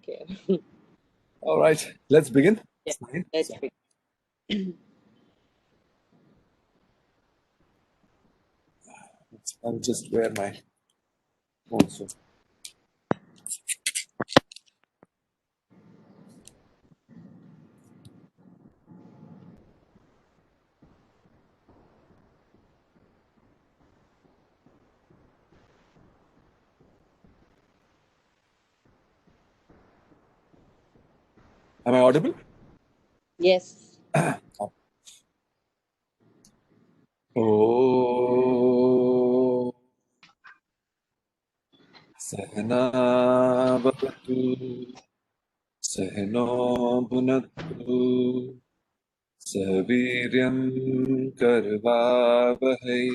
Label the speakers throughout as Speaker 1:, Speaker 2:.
Speaker 1: care.
Speaker 2: All right, let's begin.
Speaker 1: Yeah, let's begin.
Speaker 2: I'll just wear my also. Am I audible?
Speaker 1: Yes.
Speaker 2: Oh, Sahana Bhavatu, Sahano Bhunatu, Saviryam Karvavahai,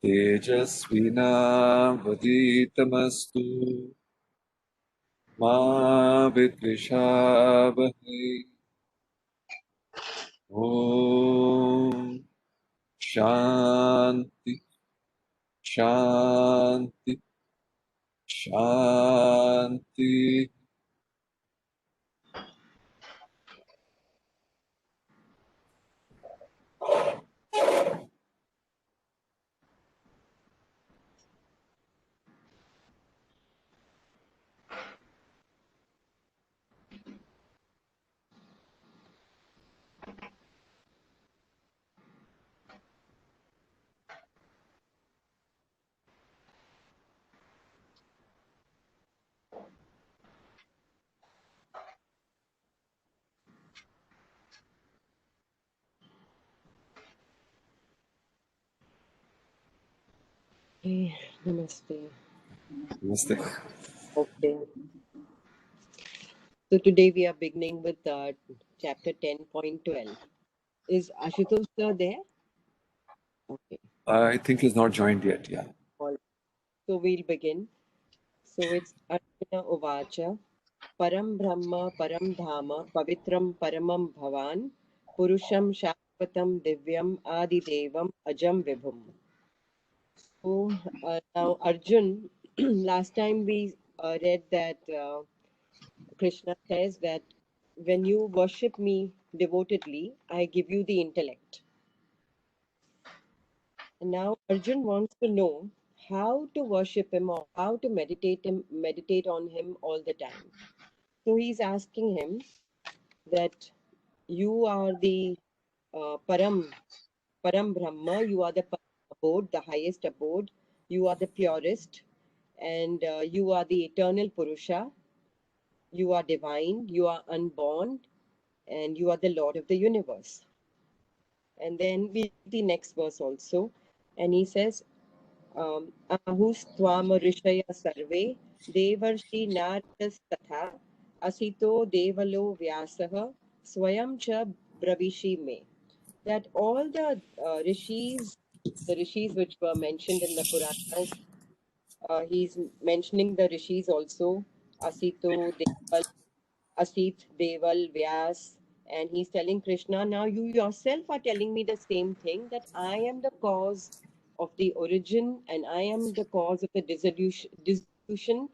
Speaker 2: Tejasvinavaditamastu, Ma Vidvishavahai. Om Shanti, Shanti, Shanti.
Speaker 1: Hey, namaste.
Speaker 2: Namaste.
Speaker 1: Okay. So today we are beginning with chapter 10.12. Is Ashutosh sir there? Okay.
Speaker 2: I think he's not joined yet. Yeah.
Speaker 1: All. So we'll begin. So it's Arjuna Uvacha. Param Brahma Param Dhama Pavitram Paramam Bhavan Purusham Shashvatam Divyam Adidevam Ajam Vibhum. So now Arjun, last time we read that Krishna says that when you worship me devotedly, I give you the intellect. And now Arjun wants to know how to worship him or how to meditate on him all the time. So he's asking him that you are the Param Brahma, you are the abode, the highest abode, you are the purest, and you are the eternal Purusha, you are divine, you are unborn, and you are the Lord of the universe. And then we the next verse also, and he says, Ahustvam Rishaya Sarve Devarshi Naradas Tatha Asito Devalo Vyasaha Swayam Cha Bravishi Me. That all the the rishis which were mentioned in the Puranas, he's mentioning the rishis also, Asito, Deval, Asit, Deval, Vyas, and he's telling Krishna, now you yourself are telling me the same thing, that I am the cause of the origin and I am the cause of the dissolution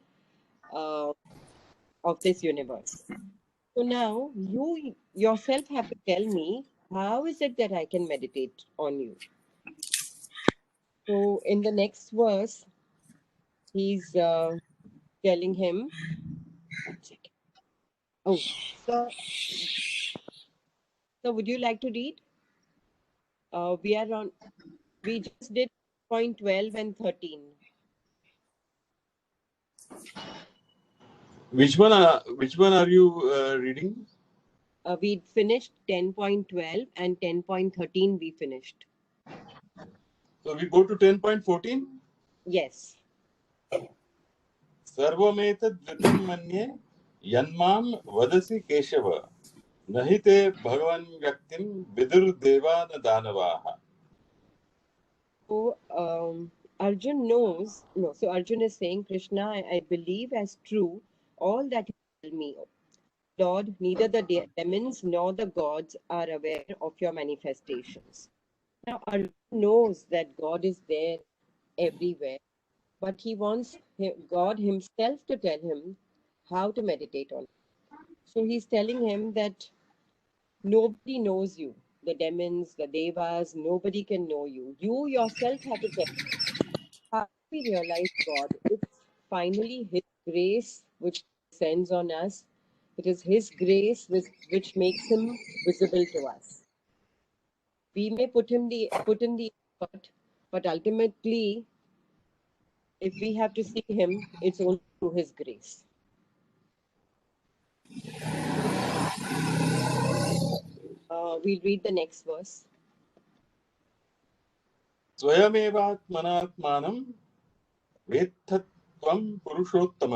Speaker 1: uh, of this universe. So now you yourself have to tell me, how is it that I can meditate on you? So in the next verse, he's telling him, one second. Oh, so would you like to read? We just did point 12 and 13.
Speaker 3: Which one are you reading?
Speaker 1: We finished 10.12 and 10.13 we finished.
Speaker 3: So we go to 10.14.
Speaker 1: Yes.
Speaker 3: Sarvametad vritam manye yanmam vadasi keshava nahite bhagavan vyaktim vidur devana danavaha.
Speaker 1: So Arjun knows, no, so Arjun is saying, Krishna, I believe as true all that you tell me. Lord, neither the demons nor the gods are aware of your manifestations. Now, Arjun knows that God is there everywhere, but he wants God himself to tell him how to meditate on it. So he's telling him that nobody knows you. The demons, the devas, nobody can know you. You yourself have to tell. How we realize God? It's finally His grace which descends on us. It is His grace which makes Him visible to us. We may put in the effort, but ultimately, if we have to see Him, it's only through His grace. We'll read the next verse.
Speaker 3: स्वयमेवात्मनात्मानं वेत्थत्वं पुरुषोत्तम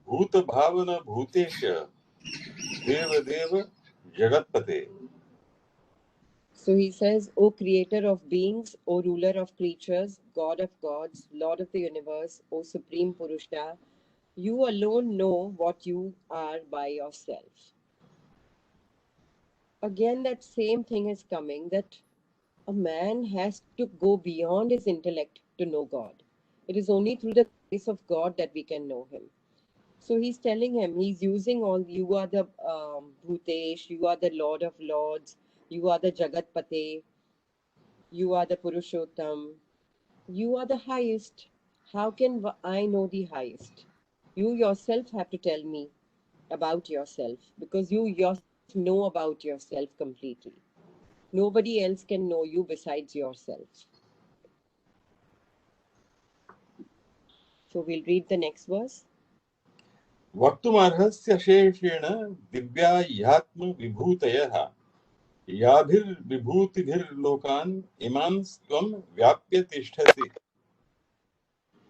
Speaker 3: भूतभावनभूतेश देवदेव जगत्पते.
Speaker 1: So he says, O creator of beings, O ruler of creatures, God of gods, Lord of the universe, O supreme Purusha, you alone know what you are by yourself. Again, that same thing is coming, that a man has to go beyond his intellect to know God. It is only through the grace of God that we can know Him. So he's telling him, he's using all, you are the Bhutesh, you are the Lord of Lords, you are the Jagatpate, you are the Purushottam, you are the highest. How can I know the highest? You yourself have to tell me about yourself, because you yourself know about yourself completely. Nobody else can know you besides yourself. So we'll read the next verse.
Speaker 3: वक्तुमर्हस्य शेषेण Divya ह्यात्म विभूतयः याभिर्विभूतिभिर्लोकान् इमान् त्वं व्याप्य तिष्ठसि.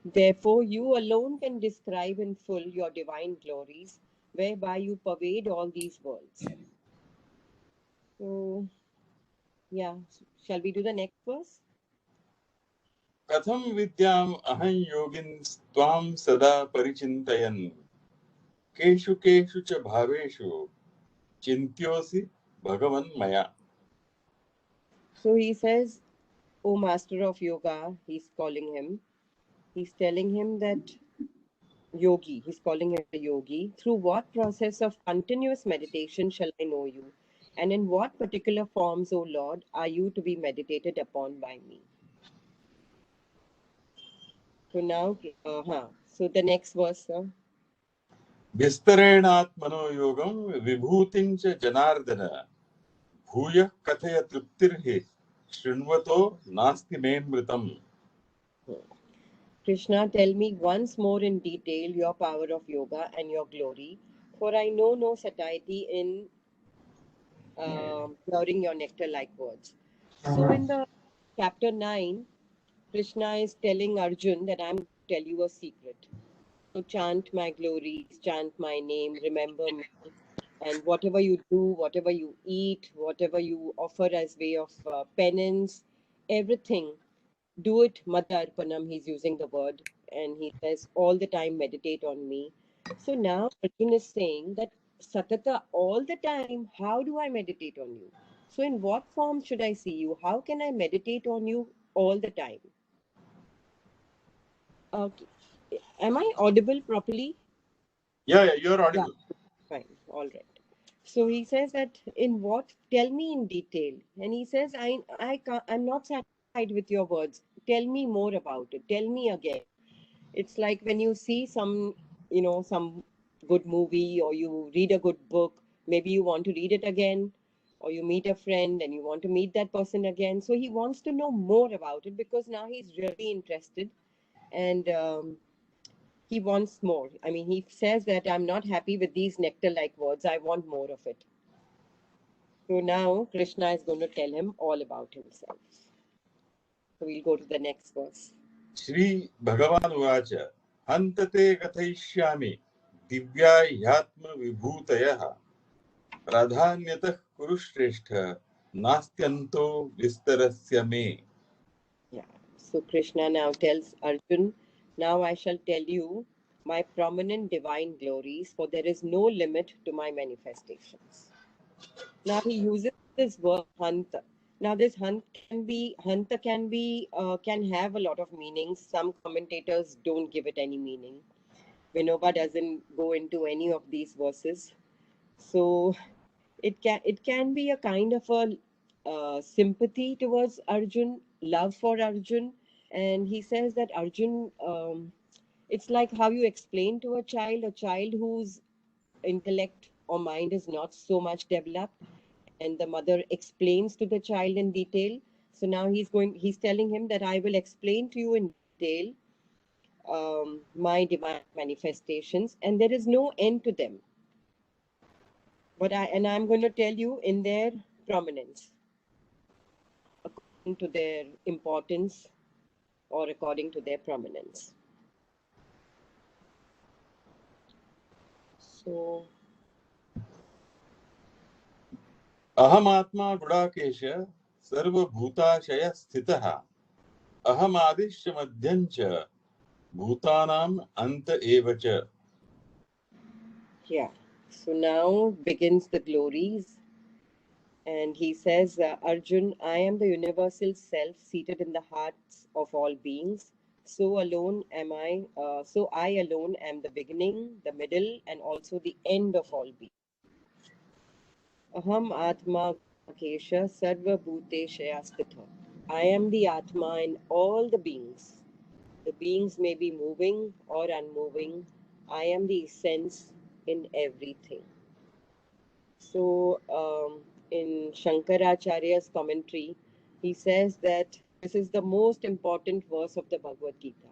Speaker 1: Therefore, you alone can describe in full your divine glories, whereby you pervade all these worlds. So, yeah, shall we do the next verse?
Speaker 3: कथं विद्याम् अहं योगिन्स्त्वां सदा परिचिन्तयन् केषु केषु च भावेषु चिन्त्योऽसि भगवन् मया.
Speaker 1: So he says, O master of yoga, he's calling him. He's telling him that yogi, he's calling him a yogi. Through what process of continuous meditation shall I know you? And in what particular forms, O Lord, are you to be meditated upon by me? So now, so the next verse, sir.
Speaker 3: विस्तरेणात्मनो योगं विभूतिं च जनार्दन भूयः कथय तृप्तिर्हि शृण्वतो नास्ति मेऽमृतम्.
Speaker 1: Krishna, tell me once more in detail your power of yoga and your glory, for I know no satiety in hearing your nectar-like words. So in the chapter 9, Krishna is telling Arjun that I'm going to tell you a secret. So chant my glories, chant my name, remember me, and whatever you do, whatever you eat, whatever you offer as way of penance, everything, do it Madarpanam. He's using the word, and he says all the time meditate on me. So now Arjun is saying that Satata, all the time, how do I meditate on you? So in what form should I see you? How can I meditate on you all the time? Okay. Am I audible properly?
Speaker 3: Yeah, you're audible.
Speaker 1: Fine, all right. So he says that in what? Tell me in detail. And he says, I'm not satisfied with your words. Tell me more about it. Tell me again. It's like when you see some good movie, or you read a good book, maybe you want to read it again, or you meet a friend and you want to meet that person again. So he wants to know more about it, because now he's really interested, and he wants more. I mean, he says that I'm not happy with these nectar-like words. I want more of it. So now Krishna is going to tell him all about himself. So we'll go to the next verse.
Speaker 3: Shri भगवानुवाच हन्तते कथयिष्यामि Divya ह्यात्म विभूतयः प्राधान्यतः कुरु श्रेष्ठ नास्त्यन्तो विस्तरस्य मे.
Speaker 1: Yeah. So Krishna now tells Arjun, now I shall tell you my prominent divine glories, for there is no limit to my manifestations. Now he uses this word hanta. Now this hanta can have a lot of meanings. Some commentators don't give it any meaning. Vinoba doesn't go into any of these verses. So it can be a kind of a sympathy towards Arjun, love for Arjun, and he says that Arjun, it's like how you explain to a child whose intellect or mind is not so much developed, and the mother explains to the child in detail. So now he's telling him that I will explain to you in detail my divine manifestations, and there is no end to them. But I'm going to tell you in their prominence, according to their importance or according to their prominence. So,
Speaker 3: Ahamatma Gudakesha Sarva Bhutashaya Sthitaha Ahamadishya Madhyancha Bhutanam Anta Evacha.
Speaker 1: yeah. So now begins the glories. And he says, Arjun, I am the universal self seated in the hearts of all beings. So alone am I, so I alone am the beginning, the middle, and also the end of all beings. Aham Atma Kesha Sarva Bhuteshaya Sthita. I am the Atma in all the beings. The beings may be moving or unmoving. I am the essence in everything. So, in Shankaracharya's commentary, he says that this is the most important verse of the Bhagavad Gita.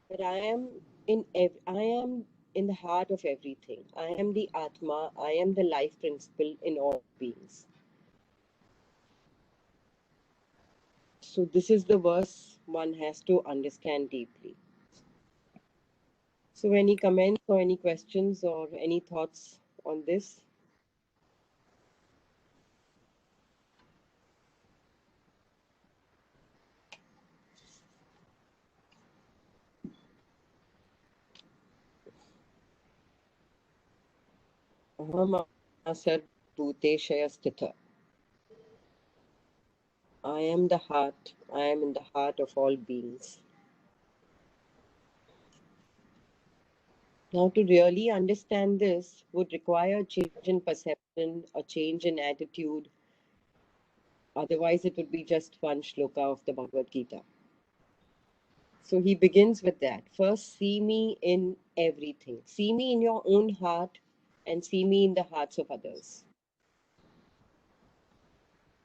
Speaker 1: That I am in the heart of everything. I am the Atma. I am the life principle in all beings. So this is the verse one has to understand deeply. So any comments or any questions or any thoughts on this? Aham asar bhuteshaya sthita. I am the heart. I am in the heart of all beings. Now, to really understand this would require a change in perception, a change in attitude. Otherwise, it would be just one shloka of the Bhagavad Gita. So he begins with that. First, see me in everything. See me in your own heart and see me in the hearts of others.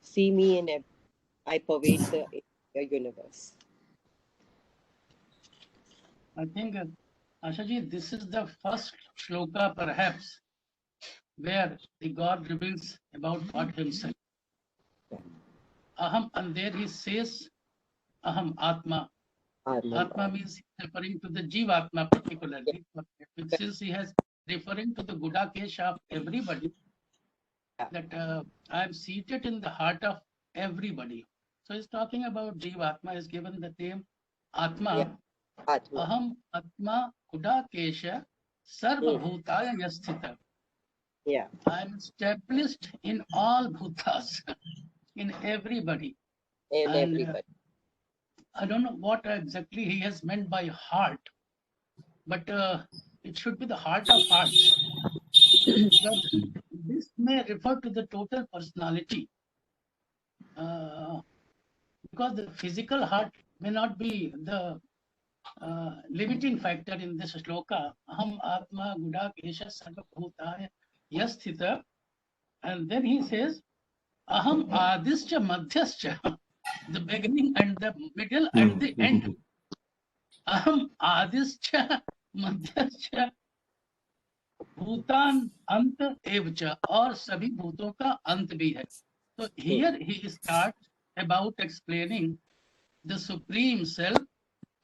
Speaker 1: See me in everything. I pervade the universe.
Speaker 4: I think, Ashaji, this is the first shloka perhaps where the God reveals about God himself. Aham, and there he says, Aham Atma. Atma means referring to the Jivatma particularly. But since he has referring to the Gudakesha of everybody, that I am seated in the heart of everybody. So he's talking about Jivatma, is given the name Atma.
Speaker 1: Yeah. Atma.
Speaker 4: Aham Atma Gudakesha Sarva Bhutaya Yasthita.
Speaker 1: Yeah.
Speaker 4: I am established in all bhutas, in everybody.
Speaker 1: In
Speaker 4: And,
Speaker 1: everybody.
Speaker 4: I don't know what exactly he has meant by heart, but it should be the heart of hearts. But this may refer to the total personality, because the physical heart may not be the limiting factor in this shloka. Aham Atma Gudakesha Sarva Bhutaya Yasthita. And then he says, Aham Adischa Madhyascha, the beginning and the middle and the end. Aham Adischa Madhyascha Bhutan Ant Evcha, और सभी भूतों का अंत भी है. So here he starts about explaining the supreme self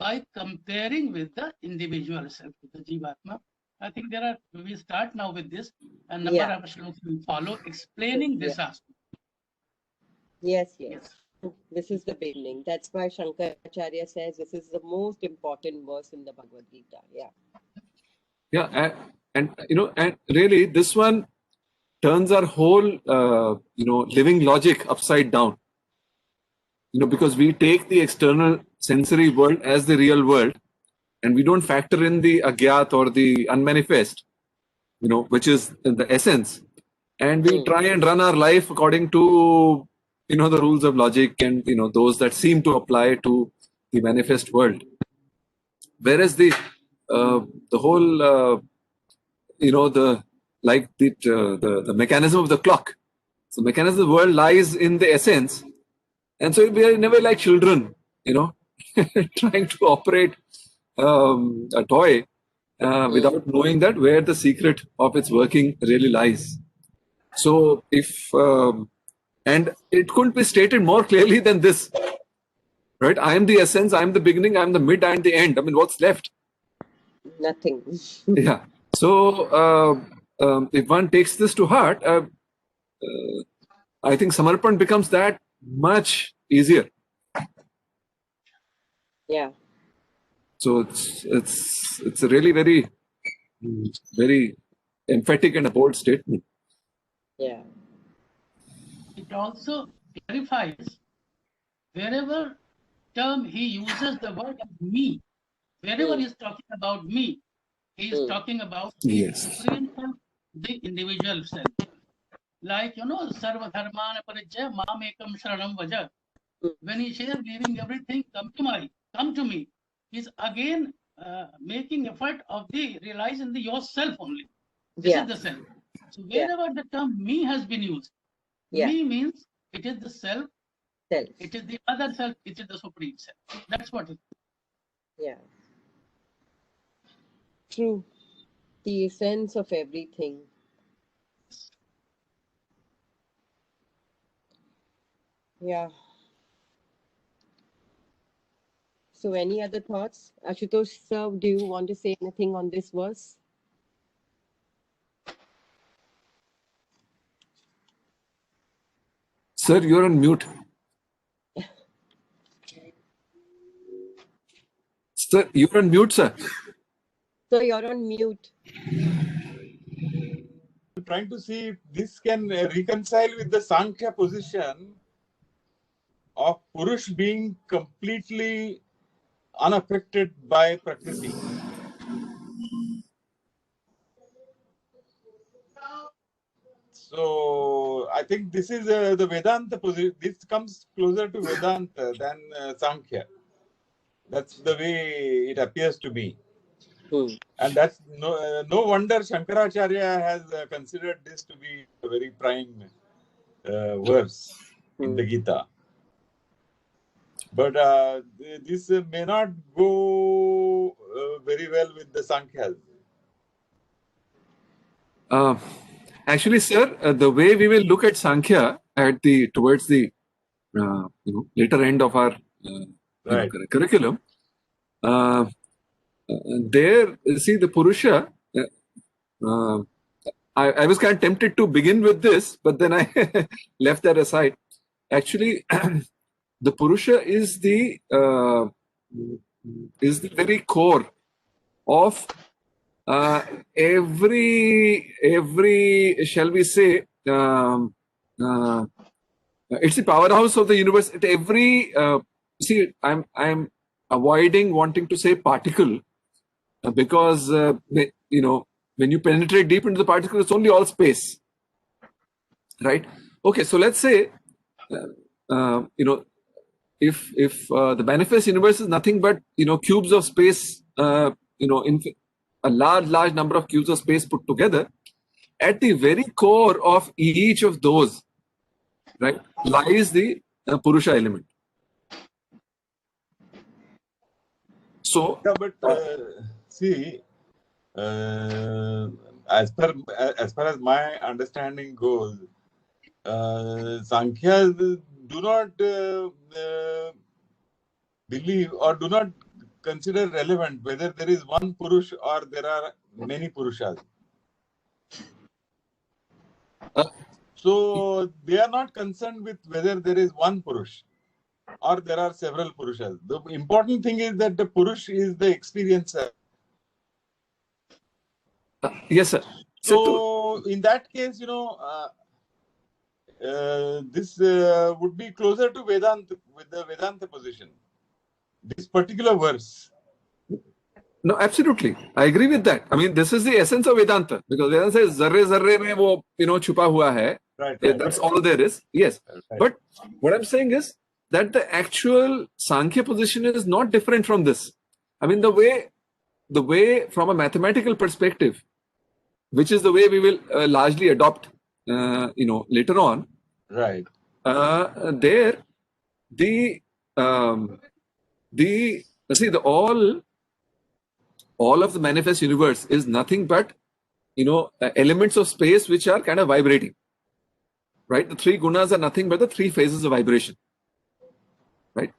Speaker 4: by comparing with the individual self, the Jivatma. I think we start now with this, and number of shlokas will follow explaining this aspect.
Speaker 1: Yes. This is the beginning. That's why Shankaracharya says this is the most important verse in the Bhagavad Gita. Yeah.
Speaker 2: Yeah, and really this one turns our whole living logic upside down. Because we take the external sensory world as the real world, and we don't factor in the agyat or the unmanifest, which is the essence, and we try and run our life according to the rules of logic and those that seem to apply to the manifest world, whereas the whole the mechanism of the clock. So mechanism of the world lies in the essence, and so we are never like children, trying to operate a toy without knowing that where the secret of its working really lies. So if and it couldn't be stated more clearly than this, right? I am the essence, I am the beginning, I am the mid and the end. I mean, what's left?
Speaker 1: Nothing.
Speaker 2: Yeah. So if one takes this to heart, I think Samarpan becomes that much easier.
Speaker 1: Yeah.
Speaker 2: So it's a really very, very emphatic and a bold statement.
Speaker 1: Yeah.
Speaker 4: It also clarifies wherever term he uses the word me, wherever he's talking about me, he is talking about the
Speaker 2: Yes.
Speaker 4: supreme self, the individual self. Like, Sarva Dharmana Parijaya Mam Ekam Sharanam Vaja. When he says leaving everything, come to me, he's again making effort of the realizing the yourself only. This is the self. So wherever the term me has been used, me means it is the self, it is the other self, it is the supreme self. That's what it is.
Speaker 1: Yeah. True. The essence of everything. Yeah. So any other thoughts? Ashutosh sir, do you want to say anything on this verse?
Speaker 2: Sir, you're on mute. Sir, you're on mute, sir.
Speaker 1: So you're on mute.
Speaker 3: I'm trying to see if this can reconcile with the Sankhya position of Purush being completely unaffected by Prakriti. So I think this is the Vedanta position. This comes closer to Vedanta than Sankhya. That's the way it appears to be. And that's no wonder Shankaracharya has considered this to be a very prime verse in the Gita. But this may not go very well with the Sankhya.
Speaker 2: Actually, sir, the way we will look at Sankhya towards the later end of our curriculum, there, see, the Purusha, I was kind of tempted to begin with this, but then I left that aside. Actually, the Purusha is the very core of every, shall we say, it's the powerhouse of the universe. At every see, I'm avoiding wanting to say particle because when you penetrate deep into the particle, it's only all space, right? Okay, so let's say if the manifest universe is nothing but cubes of space, in a large number of cubes of space put together, at the very core of each of those, right, lies the Purusha element. So,
Speaker 3: yeah, but see, as far as my understanding goes, Sankhya do not believe or do not consider relevant whether there is one Purush or there are many Purushas. So they are not concerned with whether there is one Purush or there are several Purushas. The important thing is that the Purush is the experiencer.
Speaker 2: Yes, sir.
Speaker 3: So in that case, this would be closer to Vedanta, with the Vedanta position. This particular verse.
Speaker 2: No, absolutely. I agree with that. I mean, this is the essence of Vedanta, because Vedanta says zarre zarre mein wo, chupa hua hai.
Speaker 3: Right.
Speaker 2: That's all there is. Yes.
Speaker 3: Right.
Speaker 2: But what I'm saying is that the actual Sankhya position is not different from this. I mean, the way from a mathematical perspective, which is the way we will largely adopt, later on.
Speaker 3: Right.
Speaker 2: There, all of the manifest universe is nothing but elements of space which are kind of vibrating, right? The three gunas are nothing but the three phases of vibration, right?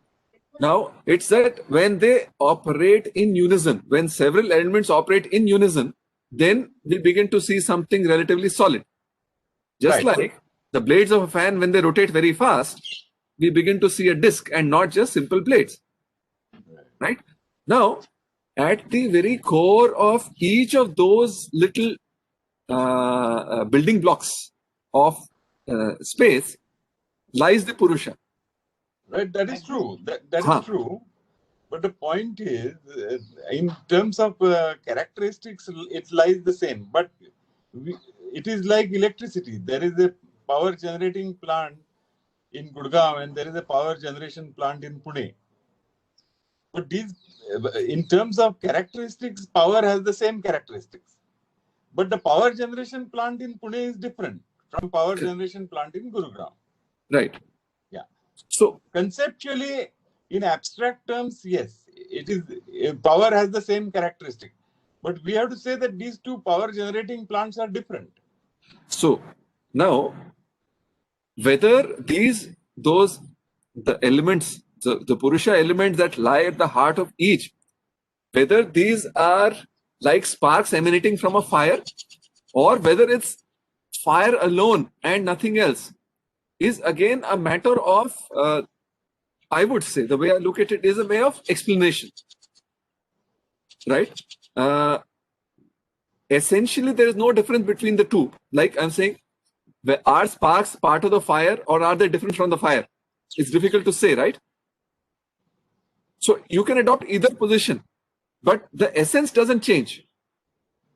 Speaker 2: Now it's that when they operate in unison, when several elements operate in unison, then we begin to see something relatively solid. Just
Speaker 3: Right.
Speaker 2: like the blades of a fan, when they rotate very fast, we begin to see a disc and not just simple blades, right? Now, at the very core of each of those little building blocks of space lies the Purusha.
Speaker 3: Right. That is true. That
Speaker 2: Huh.
Speaker 3: is true. But the point is, in terms of characteristics, it lies the same. But it is like electricity. There is a power generating plant in Gurgaon and there is a power generation plant in Pune. But these, in terms of characteristics, power has the same characteristics. But the power generation plant in Pune is different from power generation plant in Gurugram.
Speaker 2: Right.
Speaker 3: Yeah.
Speaker 2: So
Speaker 3: Conceptually, in abstract terms, yes, it is power has the same characteristic. But we have to say that these two power generating plants are different.
Speaker 2: So now, whether the elements, the Purusha elements that lie at the heart of each, whether these are like sparks emanating from a fire, or whether it's fire alone and nothing else, is again a matter of, I would say, the way I look at it is a way of explanation, right? Essentially, there is no difference between the two. Like I'm saying, are sparks part of the fire or are they different from the fire? It's difficult to say, right? So you can adopt either position, but the essence doesn't change.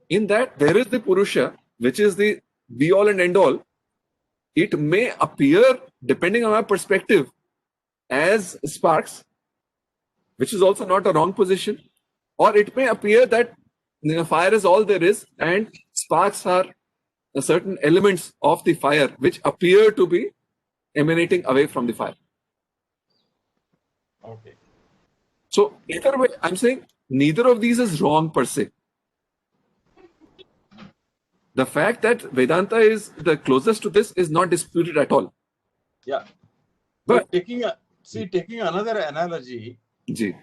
Speaker 2: In that, there is the Purusha, which is the be all and end all. It may appear, depending on our perspective, as sparks, which is also not a wrong position, or it may appear that fire is all there is and sparks are certain elements of the fire which appear to be emanating away from the fire.
Speaker 3: Okay.
Speaker 2: So either way, I'm saying neither of these is wrong per se. The fact that Vedanta is the closest to this is not disputed at all.
Speaker 3: Yeah.
Speaker 2: But
Speaker 3: taking another analogy,
Speaker 2: Ji.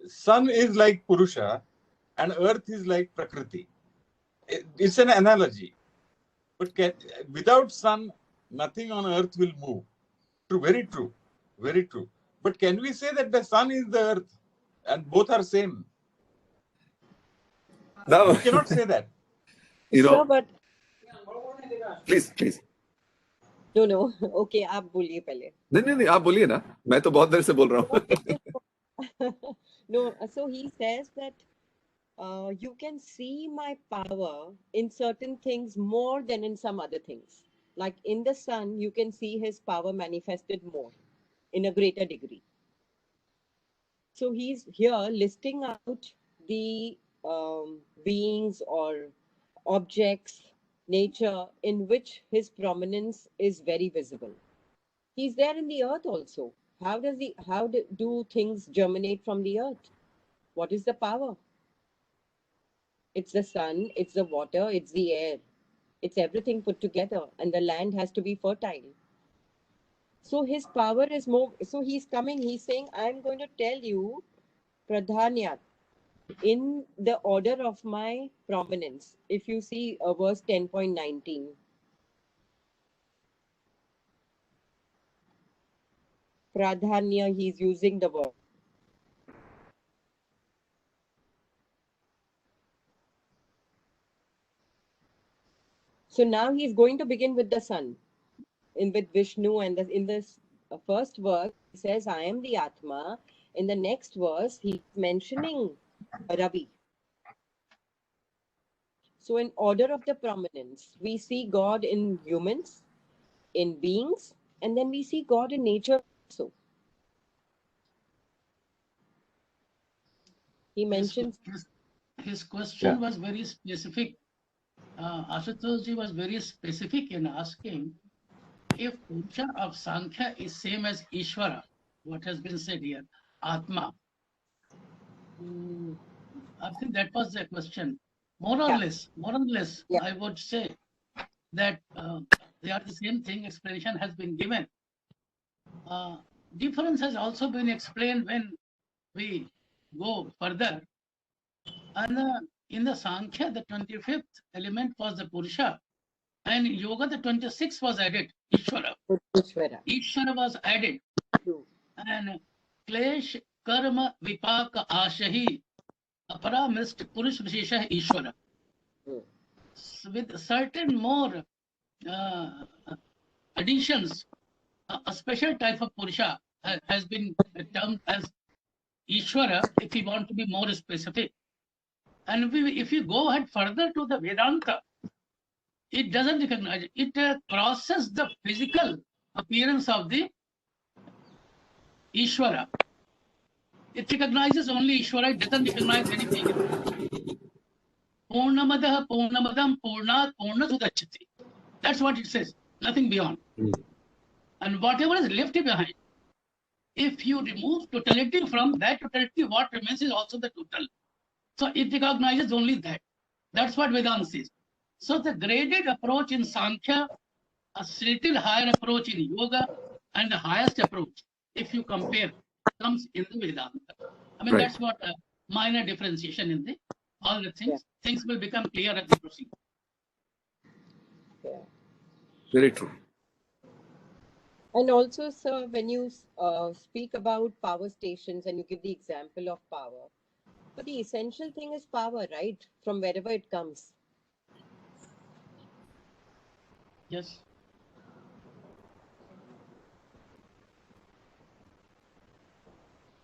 Speaker 3: sun is like Purusha and earth is like Prakriti. It's an analogy. But without sun, nothing on earth will move. True, very true. Very true. But can we say that the sun is the earth and both are same?
Speaker 2: No.
Speaker 3: We cannot say that.
Speaker 1: Sir, but
Speaker 2: Please.
Speaker 1: no. Okay, आप बोलिए पहले.
Speaker 2: नहीं, आप बोलिए ना. मैं तो बहुत देर से बोल रहा हूँ.
Speaker 1: No, so he says that you can see my power in certain things more than in some other things. Like in the sun, you can see his power manifested more in a greater degree. So he's here listing out the beings or objects, nature in which his prominence is very visible. He's there in the earth also. How do things germinate from the earth? What is the power? It's the sun, it's the water, it's the air. It's everything put together, and the land has to be fertile. So his power is more. So he's coming, he's saying, I'm going to tell you, Pradhanyat, in the order of my prominence. If you see verse 10.19. Pradhanya, he's using the word. So now he's going to begin with the sun, with Vishnu, and in this first verse, he says, I am the Atma. In the next verse, he's mentioning Ravi. So in order of the prominence, we see God in humans, in beings, and then we see God in nature also. He mentions
Speaker 4: his question was very specific. Ashutosh ji was very specific in asking if Purusha of Sankhya is same as Ishvara, what has been said here, Atma. I think that was the question. More or less,
Speaker 1: Yeah.
Speaker 4: I would say that they are the same thing. Explanation has been given. Difference has also been explained when we go further. And in the Sankhya, the 25th element was the Purusha, and Yoga, the 26th was added, Ishvara. Ishvara was added.
Speaker 1: True.
Speaker 4: And Klesh, Karma, Vipaka, Ashahi, Apara missed Purush Vishesha Ishvara. With certain more additions, a special type of Purusha has been termed as Ishvara, if we want to be more specific. And if you go ahead further to the Vedanta, it doesn't recognize it. It crosses the physical appearance of the Ishvara. It recognizes only Ishvara, it doesn't recognize anything else. Purnamadaha Purnamadam Purnat Purnasudachati. That's what it says, nothing beyond. And whatever is left behind, if you remove totality from that totality, what remains is also the total. So it recognizes only that. That's what Vedanta says. So the graded approach in Sankhya, a little higher approach in Yoga, and the highest approach, if you compare, comes in the Vedanta. I mean, that's what a minor differentiation in the all the things. Things will become clear as we proceed.
Speaker 1: Yeah.
Speaker 2: Very true.
Speaker 1: And also, sir, when you speak about power stations and you give the example of power, but the essential thing is power, right? From wherever it comes.
Speaker 4: Yes.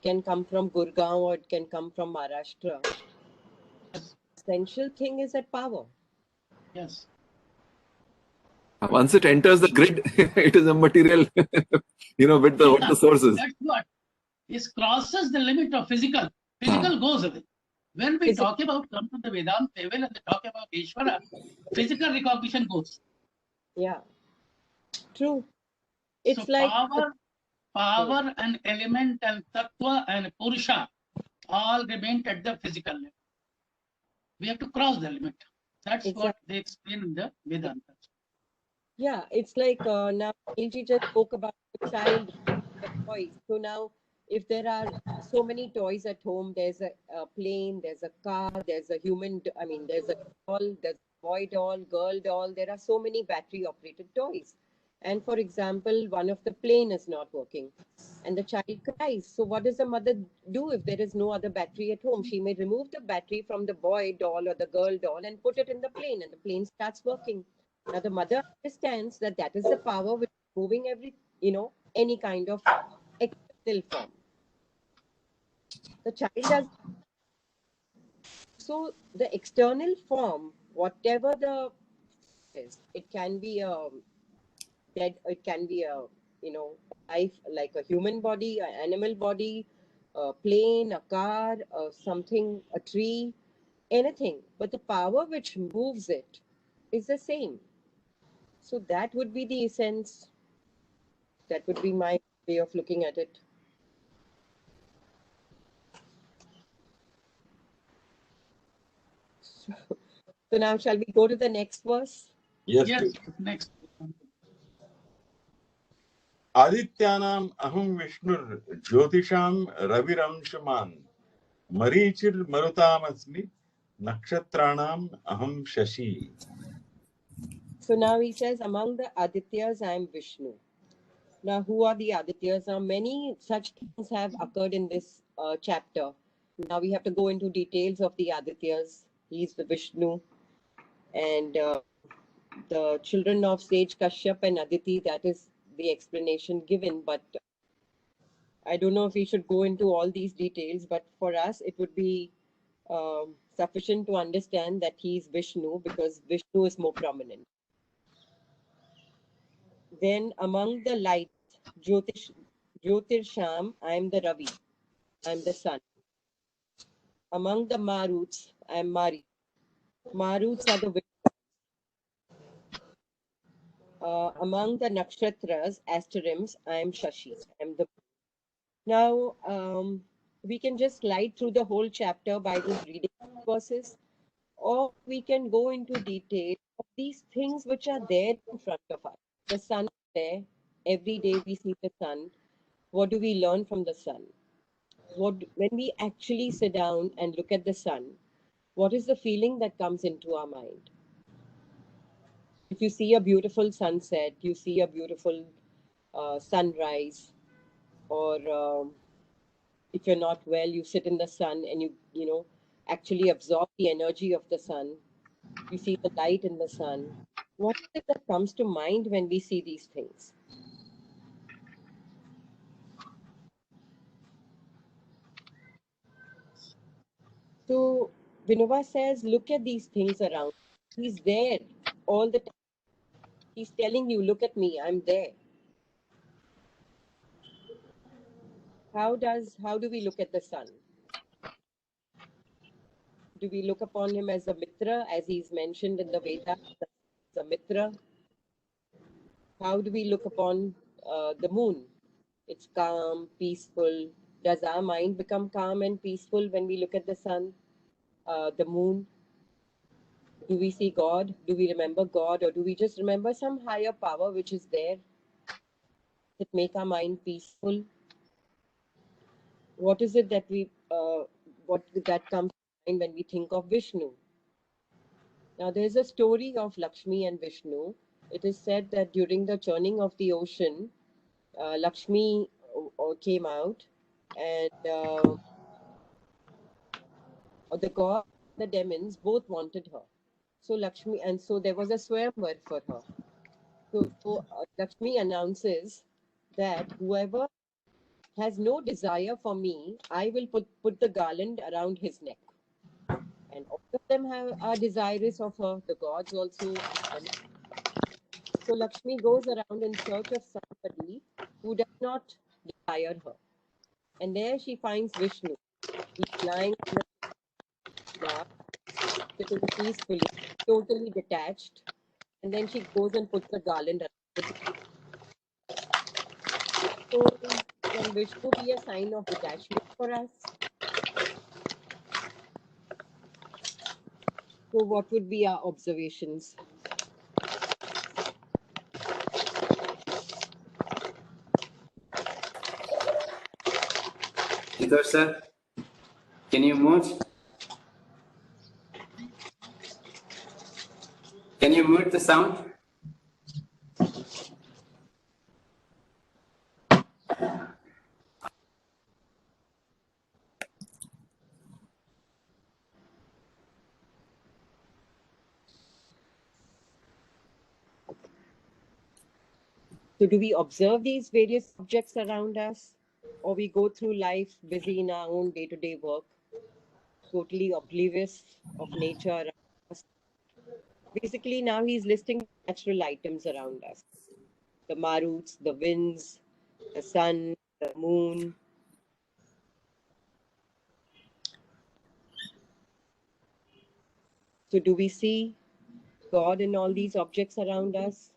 Speaker 1: Can come from Gurgaon or it can come from Maharashtra.
Speaker 4: Yes.
Speaker 1: Essential thing is that power.
Speaker 4: Yes.
Speaker 2: Once it enters the grid, it is a material, with the sources.
Speaker 4: That's what. It crosses the limit of physical. Physical goes away. When we talk about come to the Vedanta level and talk about Ishvara, physical recognition goes.
Speaker 1: Yeah. True. It's so like
Speaker 4: power and element and tattva and purusha all remain at the physical level. We have to cross the limit. That's what they explain in the Vedanta.
Speaker 1: Yeah, it's like now Ilji just spoke about the child toys. So now if there are so many toys at home, there's a plane, there's a car, there's a human, there's a doll, there's a boy doll, girl doll. There are so many battery operated toys. And for example, one of the plane is not working and the child cries. So what does the mother do if there is no other battery at home? She may remove the battery from the boy doll or the girl doll and put it in the plane and the plane starts working. Now the mother understands that that is the power which is moving any kind of external form. The child does. So the external form, whatever the is, it can be a dead, it can be a life like a human body, an animal body, a plane, a car, something, a tree, anything. But the power which moves it is the same. So that would be the essence. That would be my way of looking at it. So now shall we go to the next verse?
Speaker 3: Yes.
Speaker 4: Next.
Speaker 3: Adityanam aham Vishnur Jyotisham Raviramshaman Marichir Marutamasmi Nakshatranam aham Shashi.
Speaker 1: So now he says, among the Adityas, I am Vishnu. Now, who are the Adityas? Now, many such things have occurred in this chapter. Now, we have to go into details of the Adityas. He's the Vishnu. And the children of sage Kashyap and Aditi, that is the explanation given. But I don't know if we should go into all these details. But for us, it would be sufficient to understand that he is Vishnu because Vishnu is more prominent. Then among the lights, Jyotirsham, I am the Ravi, I am the sun. Among the Maruts, I am Mari. Maruts are the wind. Among the Nakshatras, Asterims, I am Shashi. I am the. Now, we can just slide through the whole chapter by just reading verses, or we can go into detail of these things which are there in front of us. The sun is there. Every day we see the sun. What do we learn from the sun? When we actually sit down and look at the sun, what is the feeling that comes into our mind? If you see a beautiful sunset, you see a beautiful sunrise, or if you're not well, you sit in the sun and you know actually absorb the energy of the sun. You see the light in the sun. What is it that comes to mind when we see these things? So Vinoba says, look at these things around. He's there all the time. He's telling you, look at me, I'm there. How do we look at the sun? Do we look upon him as a mitra, as he's mentioned in the Vedas, as a mitra? How do we look upon the moon? It's calm, peaceful. Does our mind become calm and peaceful when we look at the sun, the moon? Do we see God? Do we remember God? Or do we just remember some higher power which is there that make our mind peaceful? What is it that that comes to mind when we think of Vishnu? Now, there's a story of Lakshmi and Vishnu. It is said that during the churning of the ocean, Lakshmi came out, and the god, the demons, both wanted her. So Lakshmi, and so there was a swayamvar for her. So Lakshmi announces that whoever has no desire for me, I will put the garland around his neck. And all of them are desirous of her, the gods also. So Lakshmi goes around in search of somebody who does not desire her. And there she finds Vishnu. He's lying on the grass, sitting peacefully, totally detached. And then she goes and puts the garland around his neck. So can Vishnu be a sign of detachment for us? So what would be our observations?
Speaker 5: Hidar sir, can you mute? Can you mute the sound?
Speaker 1: So do we observe these various objects around us, or we go through life busy in our own day-to-day work, totally oblivious of nature around us? Basically, now he's listing natural items around us. The maruts, the winds, the sun, the moon. So do we see God in all these objects around us?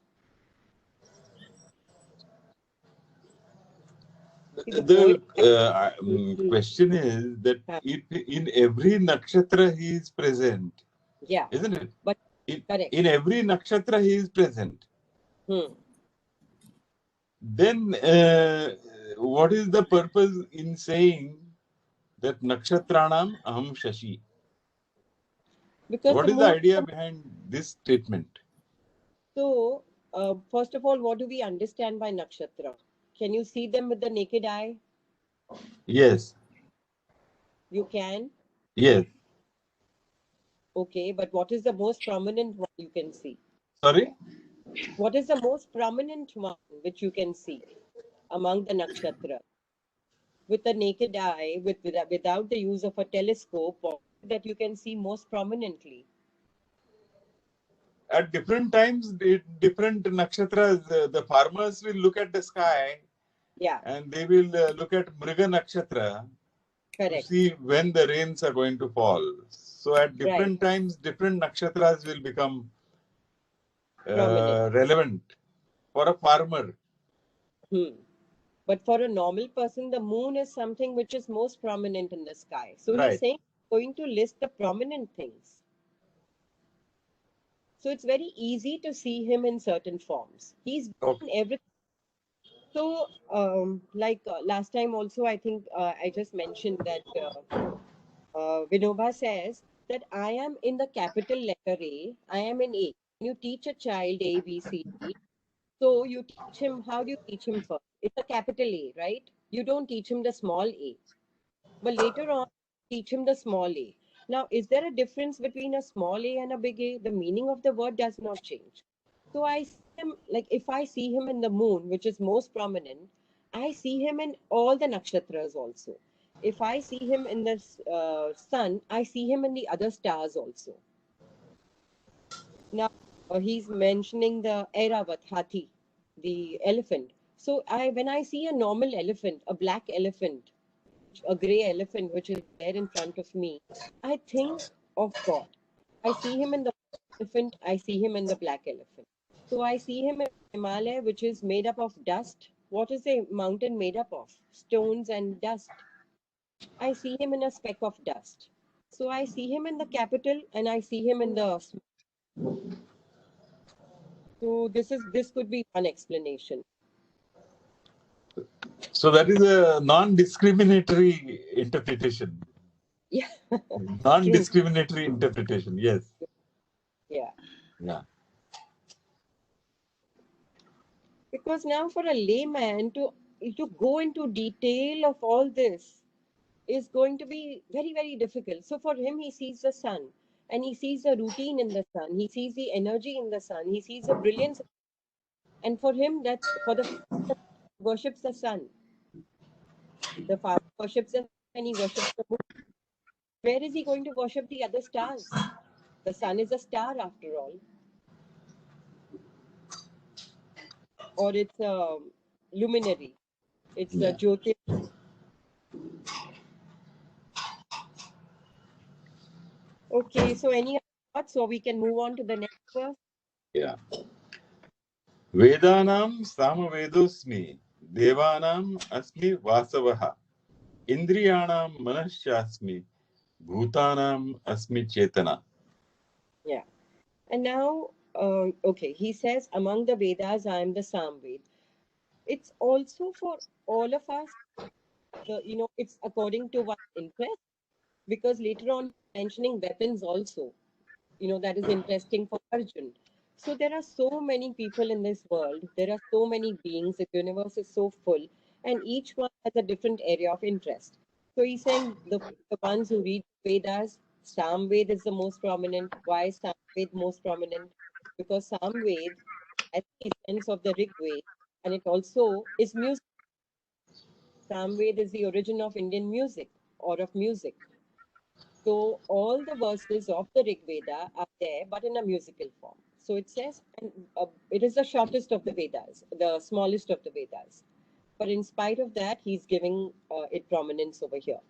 Speaker 3: The question is that in every nakshatra he is present.
Speaker 1: Yeah.
Speaker 3: Isn't it?
Speaker 1: But correct.
Speaker 3: In every nakshatra he is present. Then what is the purpose in saying that nakshatranam aham shashi?
Speaker 1: Because
Speaker 3: what is the idea behind this statement?
Speaker 1: So, first of all, what do we understand by nakshatra? Can you see them with the naked eye?
Speaker 3: Yes.
Speaker 1: You can?
Speaker 3: Yes.
Speaker 1: Okay, but what is the most prominent one you can see?
Speaker 3: Sorry?
Speaker 1: What is the most prominent one which you can see among the nakshatra? With the naked eye, without the use of a telescope or that you can see most prominently?
Speaker 3: At different times, different nakshatras, the farmers will look at the sky
Speaker 1: Yeah,
Speaker 3: and they will look at Mriga Nakshatra to
Speaker 1: correct.
Speaker 3: see when the rains are going to fall. So at
Speaker 1: Right.
Speaker 3: different times, different nakshatras will become
Speaker 1: Prominent.
Speaker 3: relevant for a farmer.
Speaker 1: But for a normal person, the moon is something which is most prominent in the sky. So he's
Speaker 3: Right.
Speaker 1: saying, going to list the prominent things. So it's very easy to see him in certain forms. He's
Speaker 3: Okay.
Speaker 1: done everything. So, like last time also, I think I just mentioned that Vinoba says that I am in the capital letter A, I am in A. When you teach a child A, B, C, D, so you teach him, how do you teach him first? It's a capital A, right? You don't teach him the small a. But later on, teach him the small a. Now, is there a difference between a small a and a big A? The meaning of the word does not change. So I see him, like if I see him in the moon, which is most prominent, I see him in all the nakshatras also. If I see him in the sun, I see him in the other stars also. Now, he's mentioning the Airavat Hathi, the elephant. So when I see a normal elephant, a black elephant, a gray elephant which is there in front of me, I think of God. I see him in the elephant, I see him in the black elephant. So I see him in Himalaya, which is made up of dust. What is a mountain made up of? Stones and dust. I see him in a speck of dust. So I see him in the capital and I see him in the. So this could be one explanation.
Speaker 3: So that is a non-discriminatory interpretation.
Speaker 1: Yeah.
Speaker 3: Non-discriminatory interpretation. Yes.
Speaker 1: Yeah.
Speaker 3: Yeah.
Speaker 1: Because now for a layman to go into detail of all this is going to be very, very difficult. So for him, he sees the sun and he sees the routine in the sun. He sees the energy in the sun. He sees the brilliance. And for him, that's for the worships the sun. The father worships the sun and he worships the moon. Where is he going to worship the other stars? The sun is a star after all. Or it's a luminary. It's a Jyotir. Okay, so any thoughts? So we can move on to the next verse.
Speaker 3: Yeah. Vedanam Samavedosmi Devanam Asmi Vasavaha Indriyanam Manashyasmi Bhutanam Asmi Chetana.
Speaker 1: Yeah. And now, okay, he says, among the Vedas, I am the Samved. It's also for all of us, it's according to one's interest, because later on, mentioning weapons also, that is interesting for Arjun. So there are so many people in this world, there are so many beings, the universe is so full, and each one has a different area of interest. So he's saying the ones who read Vedas, Samved is the most prominent. Why is Samved most prominent? Because Samved has the sense of the Rig Veda, and it also is music. Samved is the origin of Indian music or of music. So all the verses of the Rig Veda are there, but in a musical form. So it says, and it is the shortest of the Vedas, the smallest of the Vedas. But in spite of that, he's giving it prominence over here.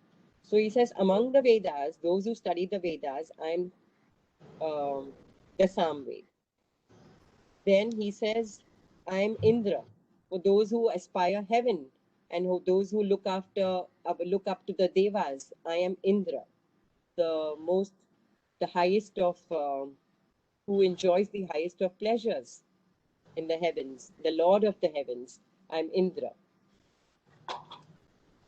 Speaker 1: So he says, among the Vedas, those who study the Vedas, I'm the Samved. Then he says, I'm Indra. For those who aspire heaven and those who look up to the Devas, I am Indra, the highest of, who enjoys the highest of pleasures in the heavens, the Lord of the heavens. I'm Indra.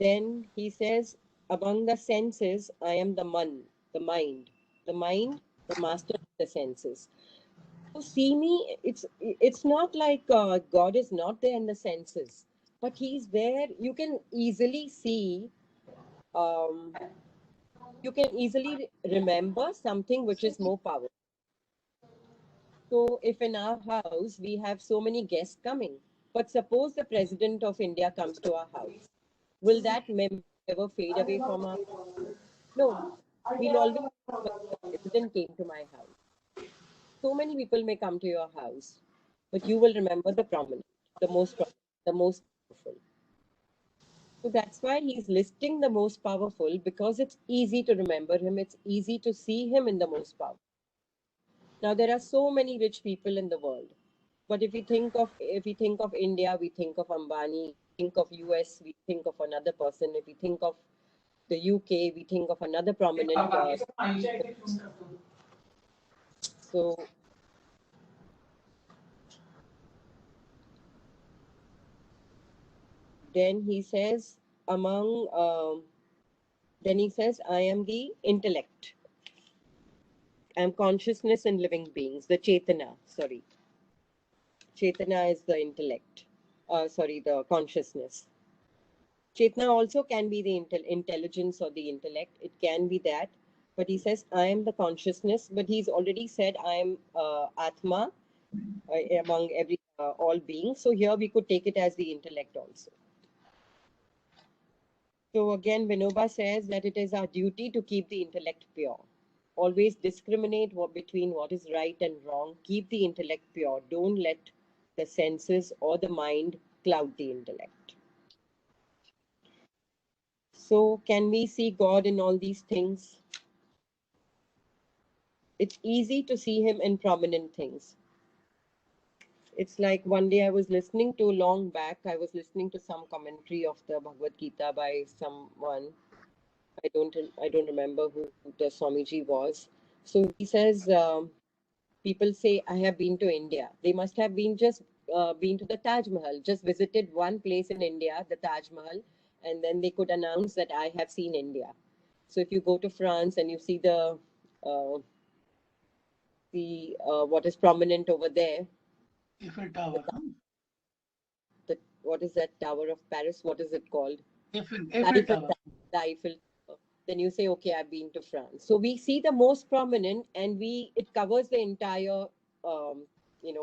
Speaker 1: Then he says, among the senses, I am the mind, the master of the senses. So see me, it's not like God is not there in the senses, but He's there. You can easily see, you can easily remember something which is more powerful. So if in our house we have so many guests coming, but suppose the President of India comes to our house, will that memory ever fade away from our? No. He'll always president came to my house. So many people may come to your house, but you will remember the prominent, the most powerful. So that's why he's listing the most powerful, because it's easy to remember him. It's easy to see him in the most powerful. Now there are so many rich people in the world, but if we think of India, we think of Ambani. Think of US, we think of another person. If we think of the UK, we think of another prominent. So then he says then he says, I am the intellect. I am consciousness in living beings. The Chetana, sorry. Chetana is the intellect. The consciousness. Chetna also can be the intelligence or the intellect. It can be that. But he says, I am the consciousness. But he's already said, I am Atma among all beings. So here we could take it as the intellect also. So again, Vinoba says that it is our duty to keep the intellect pure. Always discriminate between what is right and wrong. Keep the intellect pure. Don't let the senses or the mind cloud the intellect. So can we see God in all these things? It's easy to see him in prominent things. It's like one day I was listening to some commentary of the Bhagavad Gita by someone. I don't remember who the Swamiji was. So he says, people say, I have been to India. They must have been to the Taj Mahal, just visited one place in India, the Taj Mahal, and then they could announce that I have seen India. So if you go to France and you see what is prominent over there,
Speaker 4: Eiffel Tower.
Speaker 1: What is that Tower of Paris? What is it called?
Speaker 4: Eiffel
Speaker 1: Tower.
Speaker 4: Tower.
Speaker 1: The Eiffel Tower. Then you say, okay, I've been to France. So we see the most prominent, and it covers the entire,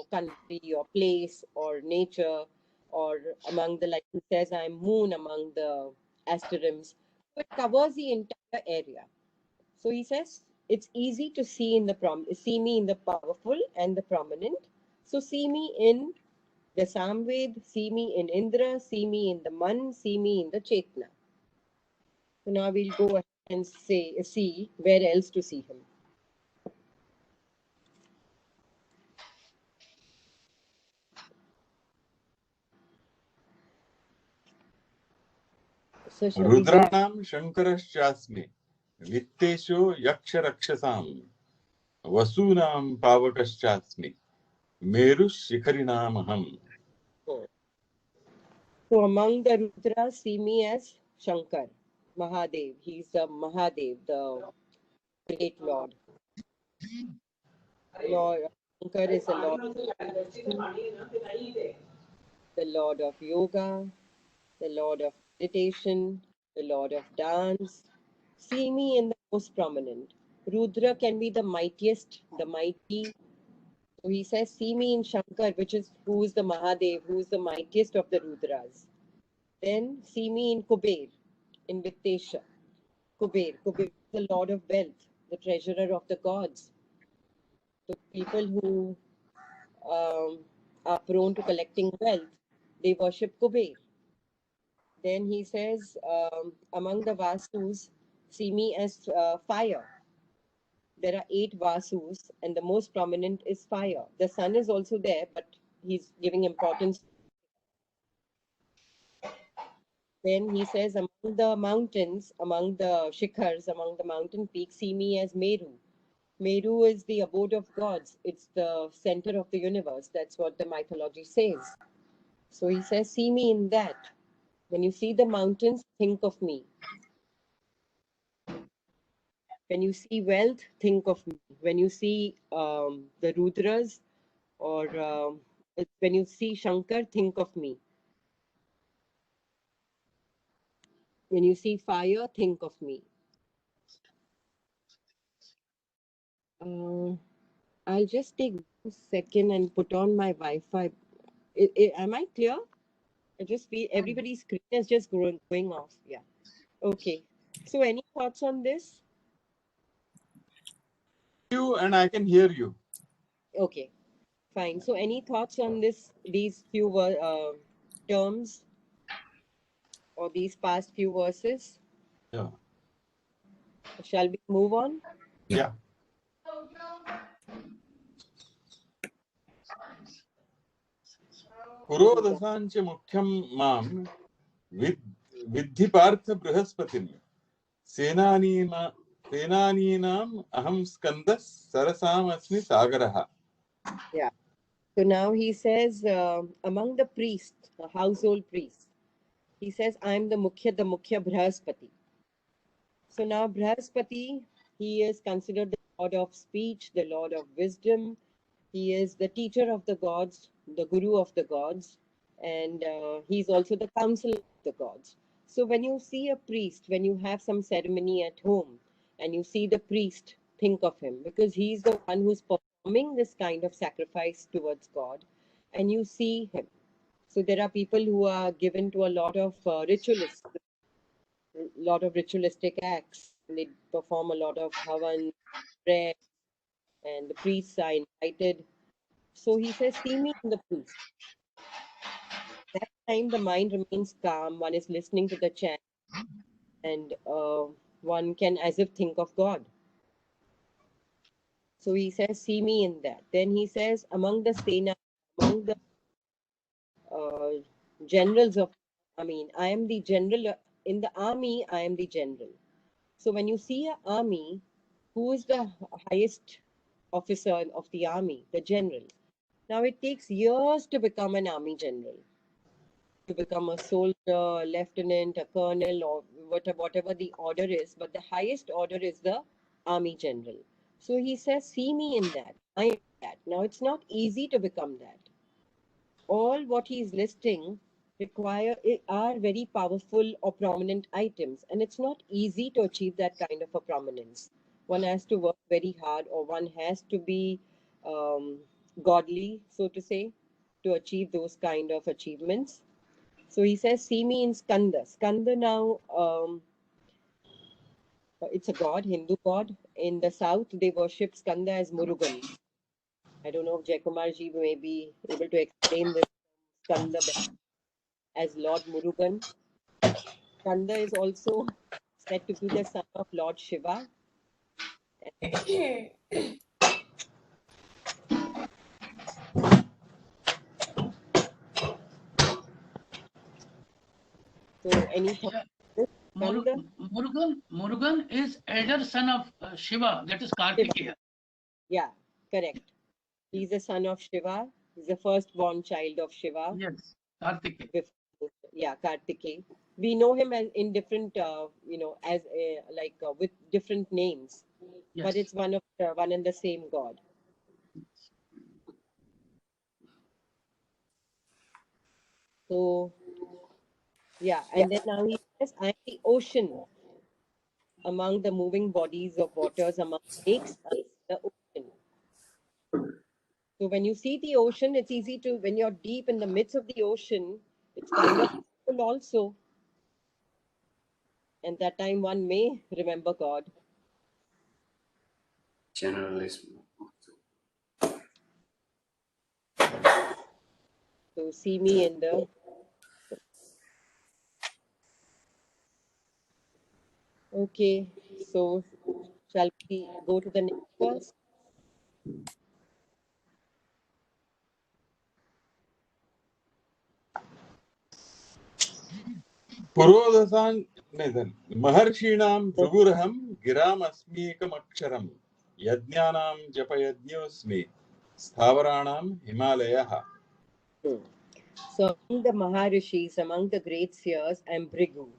Speaker 1: country or place or nature, or among the, like he says, I'm moon among the asterisms. So it covers the entire area. So he says it's easy to see see me in the powerful and the prominent. So see me in the Samved, see me in Indra, see me in the Man, see me in the Chetna. So now we'll go ahead and see where else to see him. So
Speaker 3: Rudranam Shankarashasmi Vittesho Yaksharaksasam Vasunam Pavakaschasmi Meru Shikharinamaham.
Speaker 1: So among the Rudras, see me as Shankar, Mahadev. He's the Mahadev, the great Lord. Shankar is the Lord of yoga, the Lord of meditation, the Lord of dance. See me in the most prominent. Rudra can be the mightiest, the mighty. So he says, see me in Shankar, who is the Mahadev, who is the mightiest of the Rudras. Then see me in Kuber, in Vittesha. Kuber is the Lord of wealth, the treasurer of the gods. The people who are prone to collecting wealth, they worship Kuber. Then he says, among the Vasus, see me as fire. There are 8 Vasus, and the most prominent is fire. The sun is also there, but he's giving importance. Then he says, among the mountains, among the shikhars, among the mountain peaks, see me as Meru. Meru is the abode of gods. It's the center of the universe. That's what the mythology says. So he says, see me in that. When you see the mountains, think of me. When you see wealth, think of me. When you see the Rudras, or when you see Shankar, think of me. When you see fire, think of me. I'll just take 1 second and put on my Wi-Fi. Am I clear? I just feel everybody's screen is just going off. Yeah. Okay. So any thoughts on this?
Speaker 3: you and I can hear you.
Speaker 1: Okay, fine. So any thoughts on these few terms or these past few verses?
Speaker 3: Yeah.
Speaker 1: Shall we move on?
Speaker 3: Yeah. पुरोदसाञ्च मुख्यं मां विद्धि पार्थ बृहस्पतिं सेनानीनाम् अहं स्कन्दः सरसामस्मि सागरः.
Speaker 1: Yeah. So now he says, among the priests, the household priests, he says, I'm the Mukhya Brihaspati. So now Brihaspati, he is considered the lord of speech, the lord of wisdom. He is the teacher of the gods, the guru of the gods, and he's also the counselor of the gods. So when you see a priest, when you have some ceremony at home, and you see the priest, think of him, because he's the one who's performing this kind of sacrifice towards God, and you see him. So there are people who are given to a lot of ritualistic acts. They perform a lot of havan, prayer, and the priests are invited. So he says, see me in the priest. That time the mind remains calm, one is listening to the chant, and one can as if think of God. So he says, see me in that. Then he says, among the Sena, among the generals of, I am the general. In the army, I am the general. So when you see an army, who is the highest officer of the army? The general. Now it takes years to become an army general, to become a soldier, lieutenant, a colonel, or whatever the order is. But the highest order is the army general. So he says, see me in that. I am that. Now it's not easy to become that. All what he is listing are very powerful or prominent items, and it's not easy to achieve that kind of a prominence. One has to work very hard, or one has to be godly, so to say, to achieve those kind of achievements. So he says, see me in Skanda. Skanda now, it's a god, Hindu god. In the south, they worship Skanda as Murugan. I don't know if Jayakumarji may be able to explain this Skanda as Lord Murugan. Skanda is also said to be the son of Lord Shiva. So any thoughts on this? Skanda?
Speaker 4: Murugan is elder son of Shiva, that is Kartikeya.
Speaker 1: Yeah, correct. He's the son of Shiva. He's the firstborn child of Shiva.
Speaker 4: Yes, Kartikeya.
Speaker 1: Yeah, Kartikeya. We know him as in different, as with different names,
Speaker 4: Yes.
Speaker 1: but it's one and the same God. So, yeah, and then now he says, I am the ocean among the moving bodies of waters, among lakes, the ocean. So when you see the ocean, it's easy to, when you're deep in the midst of the ocean, it's kind of full also. And that time one may remember God.
Speaker 5: Generalism.
Speaker 1: So see me in the. Okay, so shall we go to the next verse?
Speaker 3: पुरोदसान् महर्षीणां भृगुरहं गिरामस्मीकमक्षरं यज्ञानां जपयज्ञोऽस्मि स्थावराणां हिमालयः.
Speaker 1: So among the Maharishis, among the great seers, I'm Bhrigu.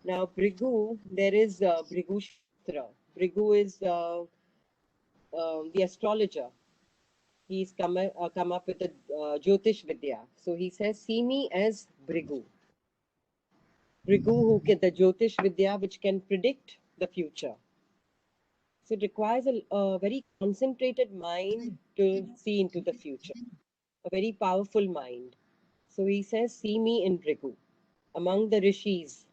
Speaker 1: Now Bhrigu, there is Bhrigu Shastra. Bhrigu is the astrologer. He's come up with the Jyotish Vidya. So he says, see me as Bhrigu. Bhrigu, the Jyotish Vidya, which can predict the future. So it requires a very concentrated mind to see into the future, a very powerful mind. So he says, see me in Bhrigu. Among the rishis,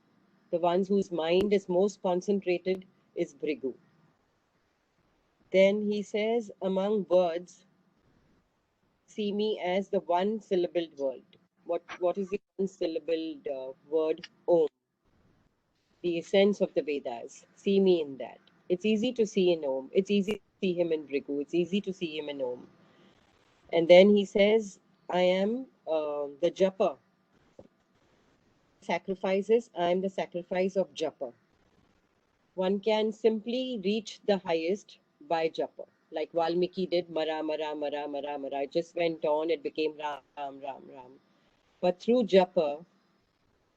Speaker 1: the ones whose mind is most concentrated is Bhrigu. Then he says, among words, see me as the one-syllabled word. What is the one-syllabled word? Om. The essence of the Vedas. See me in that. It's easy to see in Om. It's easy to see him in Bhrigu. It's easy to see him in Om. And then he says, I am the Japa. Sacrifices, I am the sacrifice of Japa. One can simply reach the highest by Japa. Like Valmiki did, Mara, Mara, Mara, Mara, Mara. It just went on, it became Ram, Ram, Ram, Ram. But through Japa,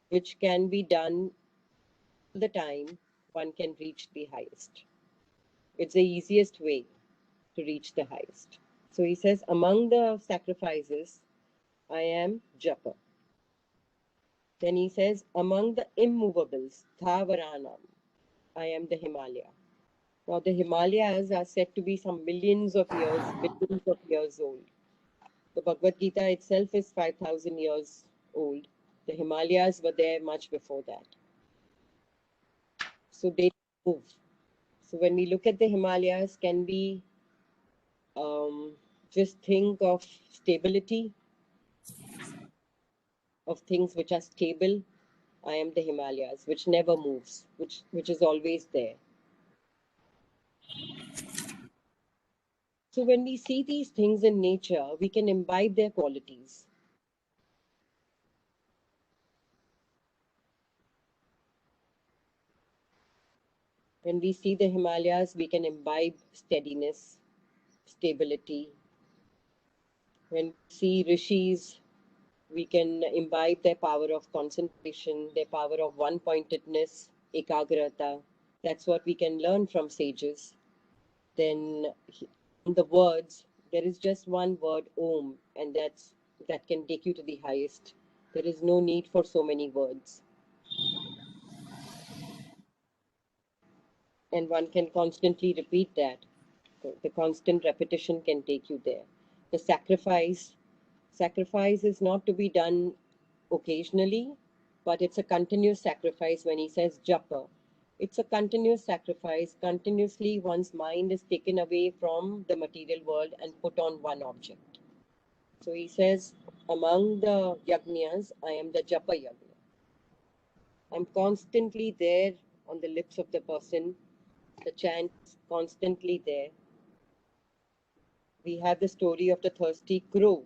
Speaker 1: which can be done all the time, one can reach the highest. It's the easiest way to reach the highest. So he says, among the sacrifices, I am Japa. Then he says, among the immovables, Thavaranam, I am the Himalaya. Now the Himalayas are said to be some billions of years old. The Bhagavad Gita itself is 5,000 years old. The Himalayas were there much before that. So they move. So when we look at the Himalayas, can we just think of stability, of things which are stable? I am the Himalayas, which never moves, which is always there. So when we see these things in nature, we can imbibe their qualities. When we see the Himalayas, we can imbibe steadiness, stability. When we see rishis, we can imbibe their power of concentration, their power of one-pointedness, ekagrata. That's what we can learn from sages. Then in the words, there is just one word, Om, and that can take you to the highest. There is no need for so many words. And one can constantly repeat that. The constant repetition can take you there. The sacrifice is not to be done occasionally, but it's a continuous sacrifice. When he says japa, it's a continuous sacrifice. Continuously one's mind is taken away from the material world and put on one object. So he says, among the yajnas, I am the japa yajna. I'm constantly there on the lips of the person. The chant is constantly there. We have the story of the thirsty crow.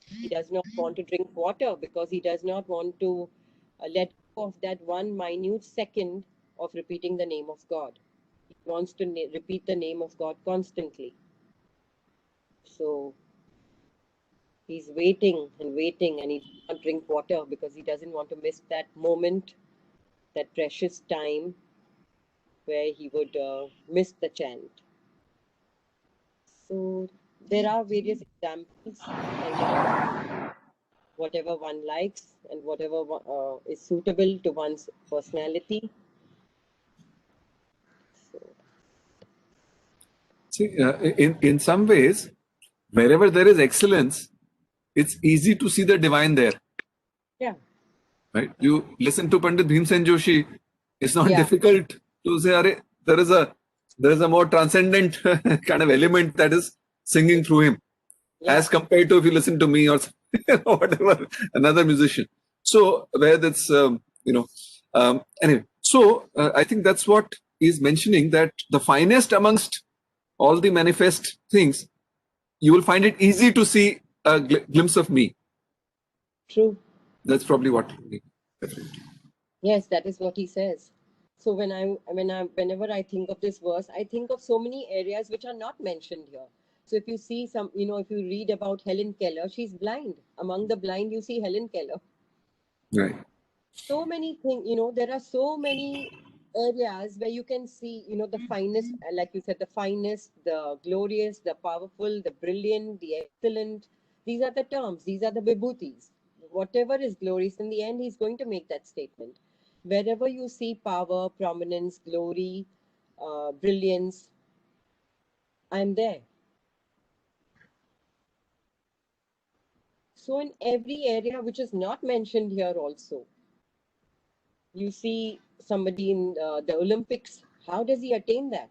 Speaker 1: He does not want to drink water because he does not want to let go of that one minute second of repeating the name of God. He wants to repeat the name of God constantly. So he's waiting and waiting, and he does not drink water because he doesn't want to miss that moment, that precious time where he would miss the chant. So there are various examples, and whatever one likes and whatever is suitable to one's personality. So,
Speaker 2: See, in some ways, wherever there is excellence, it's easy to see the divine there.
Speaker 1: yeah.
Speaker 2: Right? You listen to Pandit Bhimsen Joshi, it's not
Speaker 1: Yeah.
Speaker 2: difficult to say, Are, there is a more transcendent kind of element that is singing through him,
Speaker 1: Yeah.
Speaker 2: as compared to if you listen to me or whatever, another musician. So where that's, anyway, so I think that's what he's mentioning, that the finest amongst all the manifest things, you will find it easy to see a glimpse of me.
Speaker 1: True.
Speaker 2: That's probably what.
Speaker 1: Yes, that is what he says. So whenever I think of this verse, I think of so many areas which are not mentioned here. So if you see if you read about Helen Keller, she's blind. Among the blind, you see Helen Keller.
Speaker 2: Right.
Speaker 1: So many things, there are so many areas where you can see, the finest, like you said, the finest, the glorious, the powerful, the brilliant, the excellent. These are the terms, these are the vibhutis. Whatever is glorious, in the end, he's going to make that statement. Wherever you see power, prominence, glory, brilliance, I'm there. So in every area which is not mentioned here also, you see somebody in the Olympics, how does he attain that?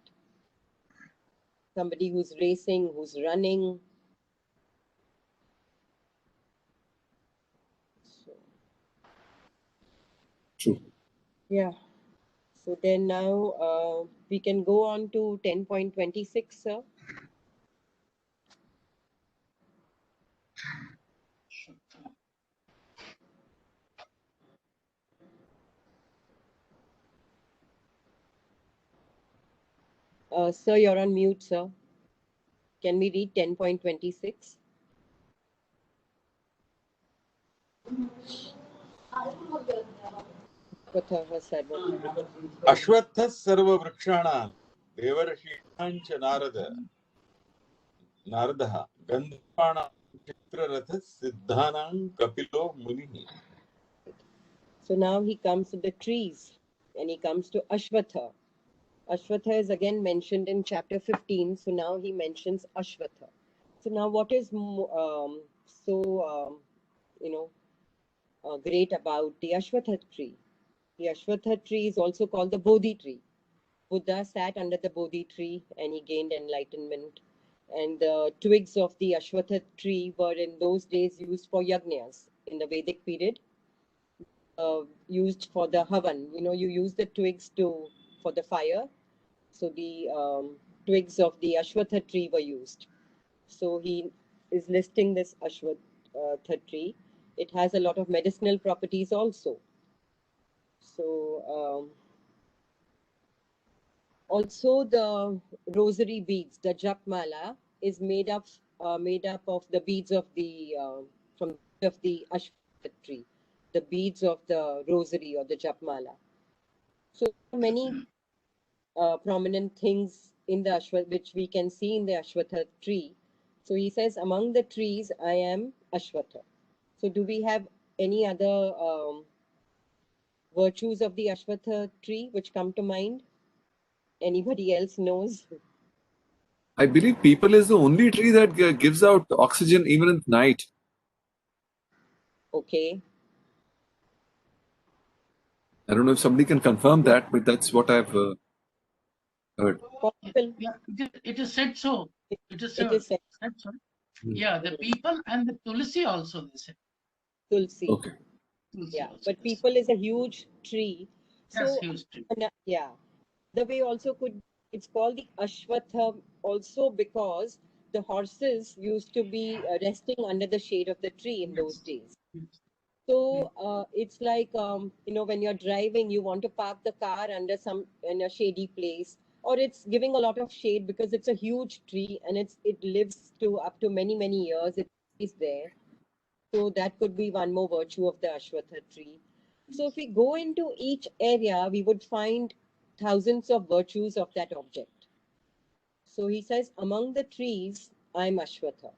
Speaker 1: somebody who's racing, who's running. So,
Speaker 2: True.
Speaker 1: yeah. So then now we can go on to 10.26, sir. Sir, you're on mute, sir. Can we read 10.26?
Speaker 3: अश्वत्थः सर्ववृक्षाणां देवर्षीणाञ्च नारदः गन्धर्वाणां चित्ररथः सिद्धानां कपिलो मुनिः.
Speaker 1: So now he comes to the trees and he comes to Ashwatha. Ashwatha is again mentioned in chapter 15. So now he mentions Ashwatha. So now what is great about the Ashwatha tree? The Ashwatha tree is also called the Bodhi tree. Buddha sat under the Bodhi tree and he gained enlightenment. And the twigs of the Ashwatha tree were in those days used for yajnas in the Vedic period. Used for the havan. You use the twigs for the fire. So the twigs of the Ashwatha tree were used. So he is listing this Ashwatha tree. It has a lot of medicinal properties also. So also the rosary beads, the japmala, is made up of the beads of the Ashwatha tree, the beads of the rosary or the japmala. So many prominent things in the Ashwatha, which we can see in the Ashwatha tree. So he says, among the trees, I am Ashwatha. So do we have any other virtues of the Ashwatha tree which come to mind? Anybody else knows?
Speaker 2: I believe people is the only tree that gives out oxygen even at night.
Speaker 1: Okay.
Speaker 2: I don't know if somebody can confirm that, but that's what I've heard.
Speaker 1: Possible.
Speaker 4: Yeah, it is said so. It is
Speaker 1: It is said.
Speaker 4: so. Yeah, the people and the tulsi also, they said.
Speaker 1: Tulsi.
Speaker 2: Okay.
Speaker 4: Tulsi
Speaker 1: Yeah,
Speaker 4: also,
Speaker 1: but
Speaker 4: yes.
Speaker 1: people is a huge tree.
Speaker 4: Yes,
Speaker 1: So
Speaker 4: huge tree.
Speaker 1: yeah, the way also it's called the Ashwatha also because the horses used to be resting under the shade of the tree in those days.
Speaker 4: Yes.
Speaker 1: So it's like when you're driving, you want to park the car under in a shady place, or it's giving a lot of shade because it's a huge tree and it lives to up to many years. It is there. So that could be one more virtue of the Ashwatha tree. So if we go into each area, we would find thousands of virtues of that object. So he says, among the trees, I'm Ashwatha,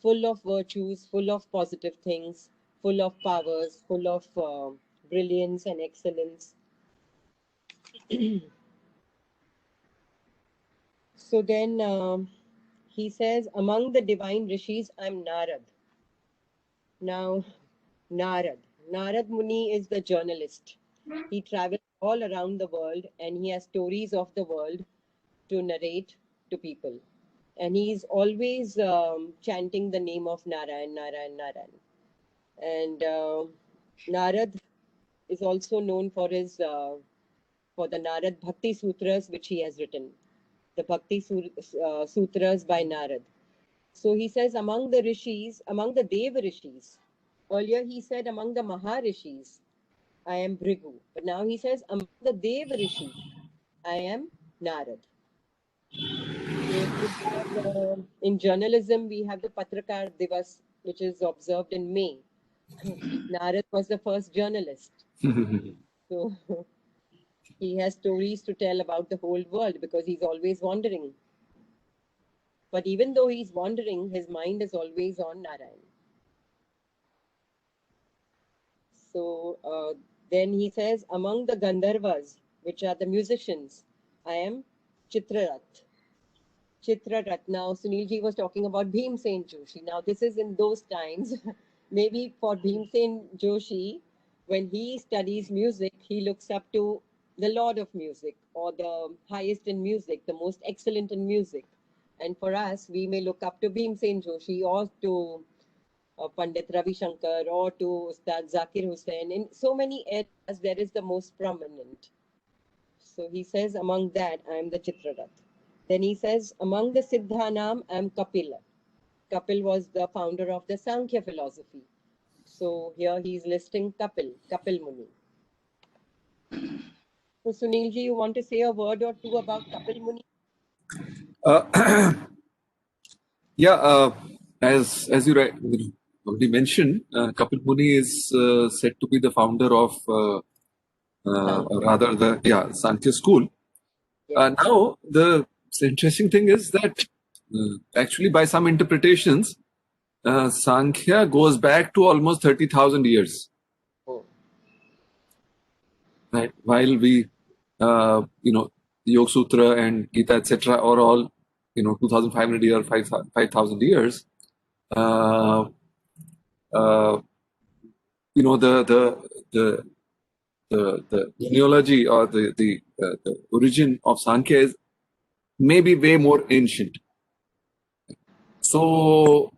Speaker 1: full of virtues, full of positive things, full of powers, full of brilliance and excellence. So then he says, among the divine rishis, I'm Narad. Now, Narad Muni is the journalist. He travels all around the world and he has stories of the world to narrate to people. And he's always chanting the name of Narayan, Narayan, Narayan. And Narad is also known for for the Narad Bhakti Sutras, which he has written. The Bhakti Sutras by Narad. So he says among the rishis, among the Deva rishis. Earlier he said among the Maharishis, I am Bhrigu. But now he says among the Deva rishis, I am Narad. So in journalism, we have the Patrakar Divas, which is observed in May. Narad was the first journalist. So he has stories to tell about the whole world because he's always wandering. But even though he's wandering, his mind is always on Narayan. So then he says, among the Gandharvas, which are the musicians, I am Chitrarat. Chitrarat. Now, Sunilji was talking about Bhimsen Joshi. Now, this is in those times. Maybe for Bhimsen Joshi, when he studies music, he looks up to the Lord of Music or the highest in music, the most excellent in music. And for us, we may look up to Bhimsen Joshi or to Pandit Ravi Shankar or to Ustad Zakir Hussain. In so many areas, there is the most prominent. So he says, among that, I am the Chitrarath. Then he says, among the Siddhanam, I am Kapila. Kapil was the founder of the Sankhya philosophy. So here he is listing Kapil Muni. So Sunilji, you want to say a word or two about Kapil Muni?
Speaker 2: Yeah, as you already mentioned, Kapil Muni is said to be the founder of, rather the Sankhya school.
Speaker 1: Yes.
Speaker 2: Now the interesting thing is that actually, by some interpretations, Sankhya goes back to almost 30,000 years.
Speaker 1: Oh.
Speaker 2: Right? While we, the Yoga Sutra and Gita, etc., are all, 2,500 years, 5,000 years. The genealogy or the origin of Sankhya is maybe way more ancient. So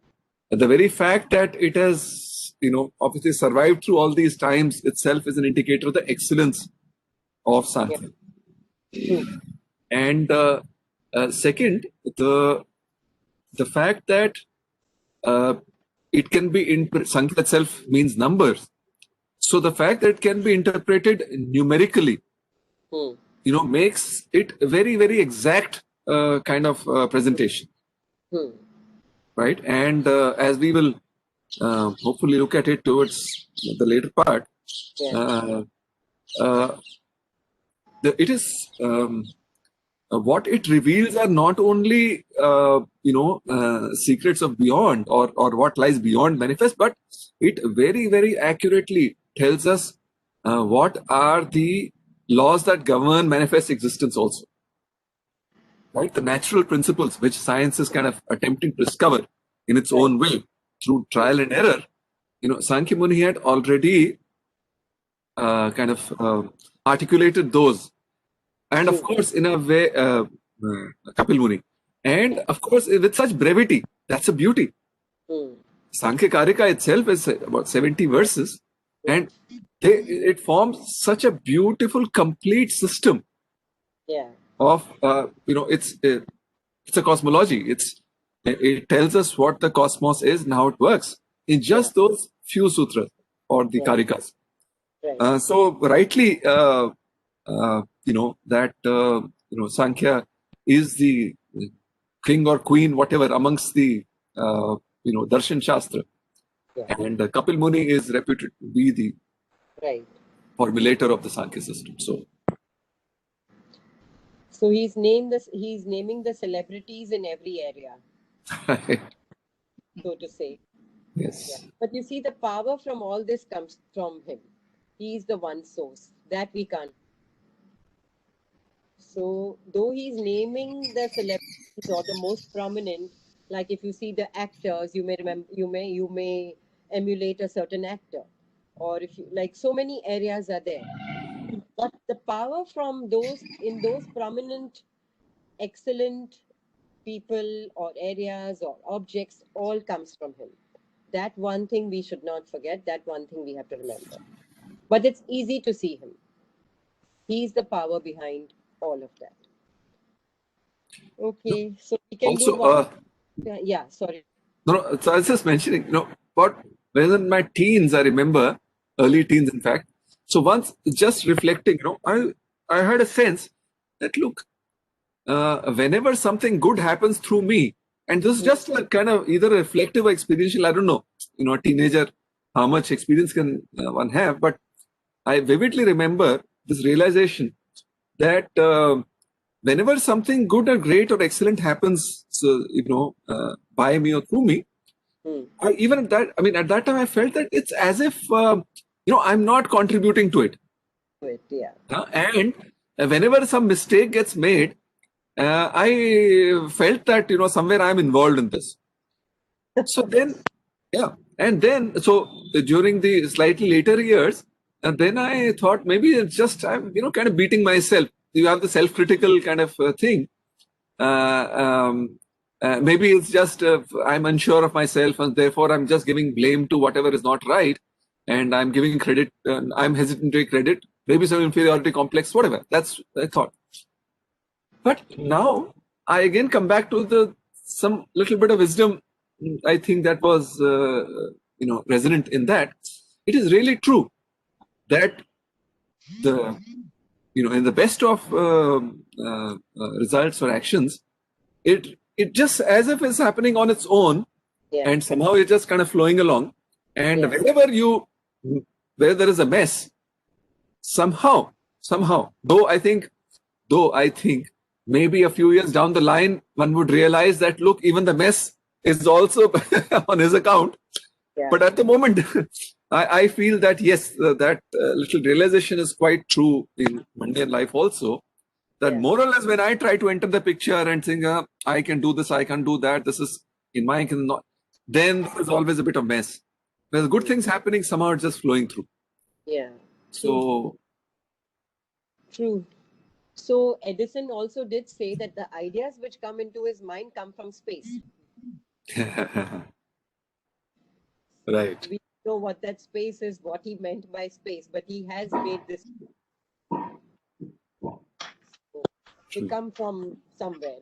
Speaker 2: the very fact that it has, obviously survived through all these times itself is an indicator of the excellence of Sankhya.
Speaker 1: Yeah.
Speaker 2: And second, the fact that it can be Sankhya itself means numbers. So the fact that it can be interpreted numerically, makes it a very, very exact kind of presentation. Right? And as we will hopefully look at it towards the later part, it is what it reveals are not only secrets of beyond or what lies beyond manifest, but it very, very accurately tells us what are the laws that govern manifest existence also. Right? The natural principles which science is kind of attempting to discover in its own way through trial and error, Sankhya Muni had already kind of articulated those. And of course, in a way, Kapil Muni. And of course, with such brevity, that's a beauty. Sankhya Karika itself is about 70 verses, and it forms such a beautiful, complete system. Of it's a cosmology. It tells us what the cosmos is and how it works in just those few sutras or the karikas. So rightly, that Sankhya is the king or queen, whatever, amongst the Darshan Shastra, and Kapil Muni is reputed to be the formulator of the Sankhya system.
Speaker 1: So he's naming the celebrities in every area, so to say.
Speaker 2: Yes.
Speaker 1: Yeah. But you see, the power from all this comes from him. He's the one source that we can't. So though he's naming the celebrities or the most prominent, like if you see the actors, you may remember, you may emulate a certain actor, or if you like, so many areas are there. But the power from those prominent, excellent people or areas or objects all comes from him. That one thing we should not forget. That one thing we have to remember. But it's easy to see him. He's the power behind all of that. Okay, so we can
Speaker 2: also,
Speaker 1: do one. Yeah, sorry.
Speaker 2: No, so I was just mentioning, when in my teens, I remember, early teens, in fact. So once just reflecting, I had a sense that, look, whenever something good happens through me, and this is just a kind of either reflective or experiential, I don't know, a teenager, how much experience can one have, but I vividly remember this realization that whenever something good or great or excellent happens, by me or through me, at that time I felt that it's as if, I'm not contributing to it. And whenever some mistake gets made, I felt that, somewhere I'm involved in this. So then, during the slightly later years, and then I thought maybe it's just I'm, kind of beating myself. You have the self-critical kind of thing. Maybe it's just I'm unsure of myself, and therefore I'm just giving blame to whatever is not right, and I'm giving credit. I'm hesitant to take credit. Maybe some inferiority complex, whatever. That's I thought. But now I again come back to some little bit of wisdom. I think that was resonant in that. It is really true that in the best of results or actions, it just as if it's happening on its own,
Speaker 1: Yeah.
Speaker 2: and somehow it's just kind of flowing along. And where there is a mess, somehow, though I think maybe a few years down the line, one would realize that, look, even the mess is also on his account.
Speaker 1: Yeah.
Speaker 2: But at the moment, I feel that, yes, that little realization is quite true in mundane life also. That more or less, when I try to enter the picture and think, I can do this, I can do that, this is in my not, then there's always a bit of mess. There's good things happening, somehow it's just flowing through.
Speaker 1: Yeah.
Speaker 2: So
Speaker 1: True. So Edison also did say that the ideas which come into his mind come from space.
Speaker 2: right.
Speaker 1: We know what that space is, what he meant by space, but he has made this to come from somewhere.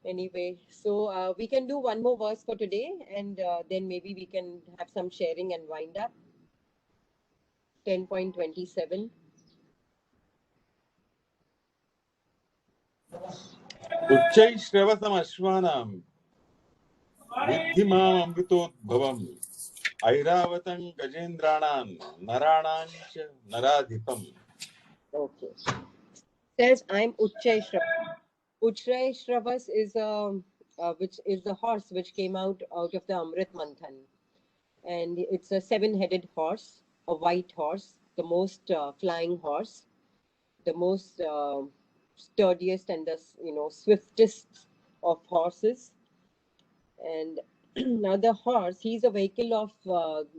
Speaker 1: Anyway, so we can do one more verse for today, and then maybe we can have some sharing and wind up. 10.27.
Speaker 3: उच्चैः श्रवसमश्वानां विद्धि माम् अमृतोद्भवम् ऐरावतं गजेन्द्राणां नराणां च नराधिपम्.
Speaker 1: Okay. Says I'm Uchchai Shravas. Uchchai Shravas is which is the horse which came out of the Amrit Manthan, and it's a 7-headed horse, a white horse, the most flying horse, the most sturdiest and the swiftest of horses. And now the horse, he's a vehicle of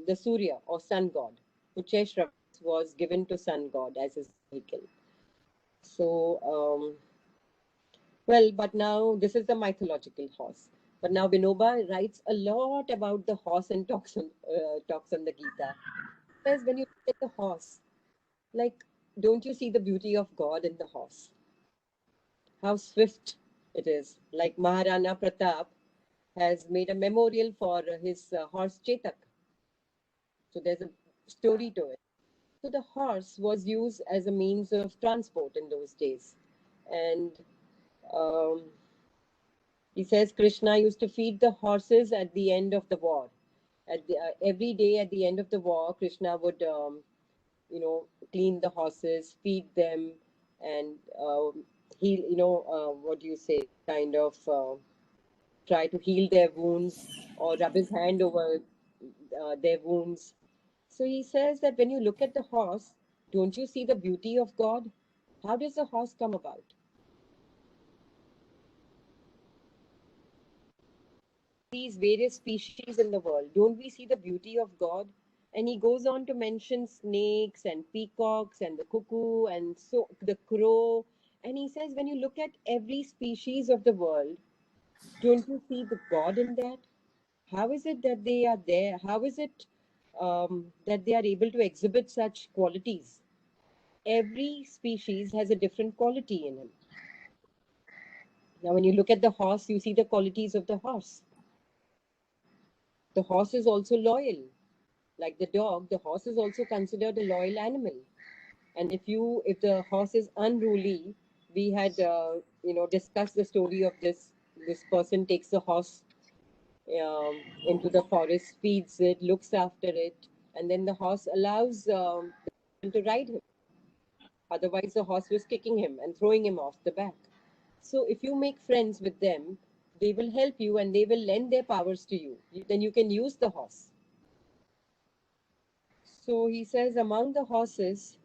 Speaker 1: the Surya or sun god. Uchchai Shravas was given to sun god as his vehicle. So, well, but now this is the mythological horse. But now Vinoba writes a lot about the horse and talks on the Gita. Says when you look at the horse, like, don't you see the beauty of God in the horse? How swift it is. Like Maharana Pratap has made a memorial for his horse Chetak. So there's a story to it. So the horse was used as a means of transport in those days. And he says Krishna used to feed the horses at the end of the war. Every day at the end of the war, Krishna would, clean the horses, feed them, and heal, what do you say, kind of try to heal their wounds or rub his hand over their wounds. So he says that when you look at the horse, don't you see the beauty of God? How does the horse come about? These various species in the world, don't we see the beauty of God? And he goes on to mention snakes and peacocks and the cuckoo and so the crow. And he says, when you look at every species of the world, don't you see the God in that? How is it that they are there? How is it that they are able to exhibit such qualities? Every species has a different quality in him. Now, when you look at the horse, you see the qualities of the horse. The horse is also loyal. Like the dog, the horse is also considered a loyal animal. And if the horse is unruly, we had discussed the story of this person takes the horse into the forest, feeds it, looks after it, and then the horse allows the person to ride him. Otherwise, the horse was kicking him and throwing him off the back. So if you make friends with them, they will help you and they will lend their powers to you. Then you can use the horse. So he says, among the horses,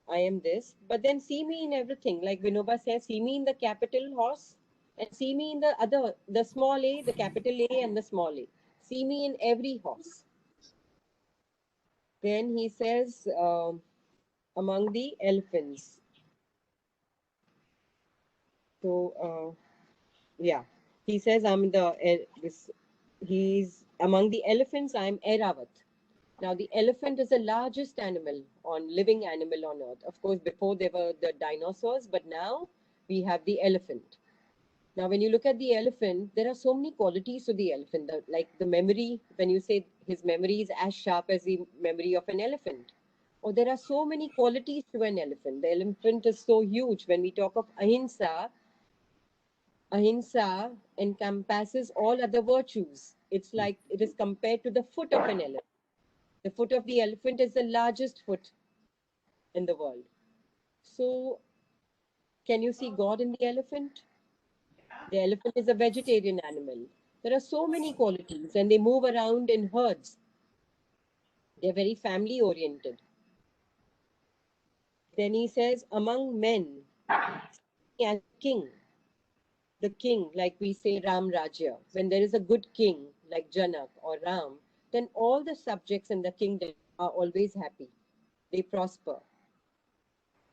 Speaker 1: I am this, but then see me in everything. Like Vinoba says, see me in the capital horse and see me in the small a, the capital A and the small a. See me in every horse. Then he says, among the elephants. So, yeah, he says he's among the elephants. I'm Airavat. Now, the elephant is the largest living animal on earth. Of course, before there were the dinosaurs, but now we have the elephant. Now, when you look at the elephant, there are so many qualities to the elephant. Like the memory, when you say his memory is as sharp as the memory of an elephant. Or there are so many qualities to an elephant. The elephant is so huge. When we talk of ahimsa, ahimsa encompasses all other virtues. It's like it is compared to the foot of an elephant. The foot of the elephant is the largest foot in the world. So, can you see God in the elephant? The elephant is a vegetarian animal. There are so many qualities, and they move around in herds. They're very family oriented. Then he says, among men, as king, the king, like we say Ram Rajya, when there is a good king like Janak or Ram, then all the subjects in the kingdom are always happy. They prosper.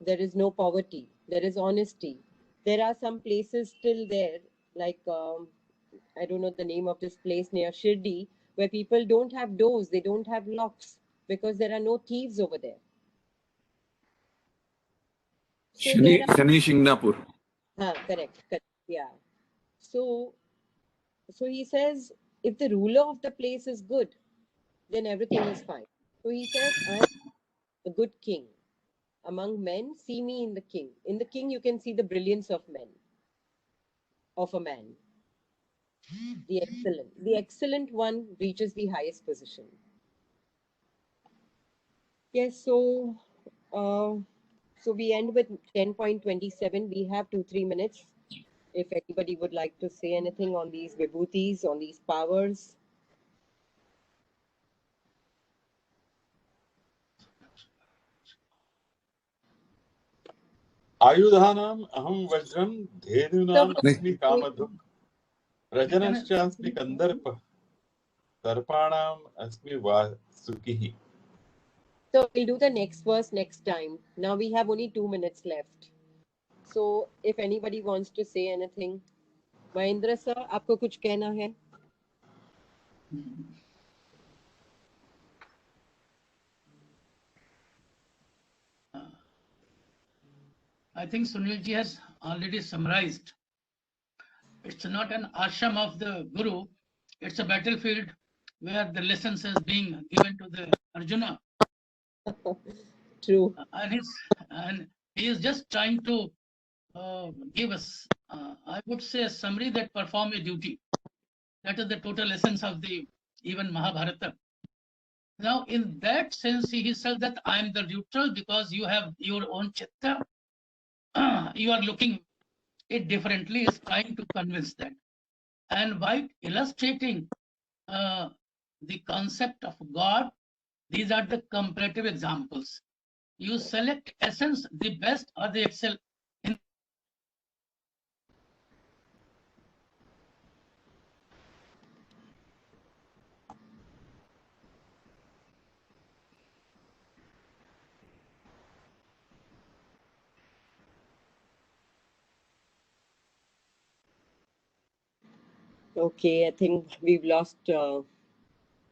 Speaker 1: There is no poverty. There is honesty. There are some places still there, like I don't know the name of this place near Shirdi, where people don't have doors, they don't have locks because there are no thieves over there. So
Speaker 2: Shani Shingnapur.
Speaker 1: Correct, yeah. So he says, if the ruler of the place is good, then everything is fine. So he says, I'm a good king. Among men, see me in the king. In the king, you can see the brilliance of a man. The excellent one reaches the highest position. Yes, so we end with 10.27. We have 2-3 minutes. If anybody would like to say anything on these vibhutis, on these powers.
Speaker 3: आयुधानाम् अहं वज्रं धेनुनाम् अस्मि कामधुक् रजनश्चास्मि कन्दर्पः सर्पाणाम् अस्मि वासुकिः.
Speaker 1: So we'll do the next verse next time. Now we have only 2 minutes left. So if anybody wants to say anything, Mahendra sir, आपको कुछ कहना है?
Speaker 4: I think Sunilji has already summarized. It's not an ashram of the Guru. It's a battlefield where the lessons is being given to the Arjuna.
Speaker 1: True.
Speaker 4: And he is just trying to give us, I would say, a summary that perform a duty. That is the total essence of the even Mahabharata. Now, in that sense, he says that I am the neutral because you have your own chitta. You are looking it differently, is trying to convince that. And by illustrating the concept of God, these are the comparative examples. You select essence, the best or the excel.
Speaker 1: Okay, I think we've lost the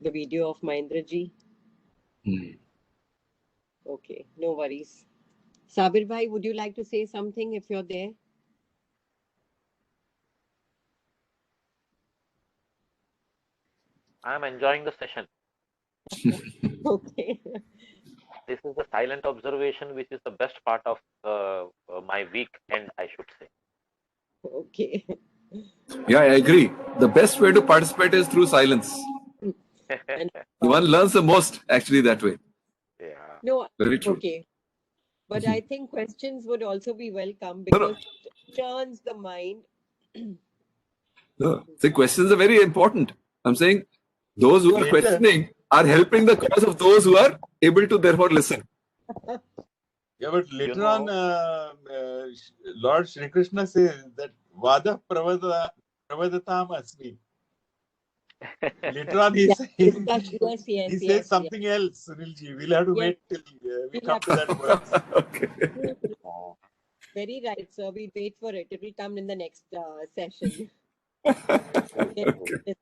Speaker 1: video of Mahendraji. Okay, no worries. Sabir bhai, would you like to say something if you're there?
Speaker 6: I'm enjoying the session.
Speaker 1: Okay.
Speaker 6: This is the silent observation, which is the best part of my weekend, I should say.
Speaker 1: Okay.
Speaker 2: Yeah, I agree. The best way to participate is through silence. One learns the most actually that way.
Speaker 6: Yeah.
Speaker 1: No,
Speaker 2: Very true.
Speaker 1: okay. But I think questions would also be welcome because it turns the mind.
Speaker 2: No. The questions are very important. I'm saying those who are questioning are helping the cause of those who are able to therefore listen.
Speaker 3: Yeah, but later on, Lord Shri Krishna says that Vada Pravadatam Asmi. Later on, he says something else, Sunilji. We'll have to wait till we come to that verse.
Speaker 2: Okay.
Speaker 1: Very right, sir. We wait for it. It will come in the next session.
Speaker 2: Okay.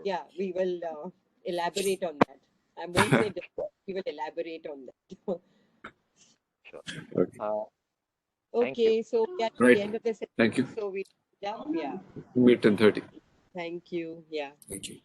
Speaker 1: Yeah, we will elaborate on that. I won't say discuss, we will elaborate on that.
Speaker 6: Sure.
Speaker 2: Okay.
Speaker 6: Thank you.
Speaker 1: Okay, so we are at
Speaker 2: Right.
Speaker 1: the end of the session.
Speaker 2: Thank you.
Speaker 1: So we, yeah,
Speaker 2: Meet 10:30.
Speaker 1: thank you. Yeah.
Speaker 2: Thank you.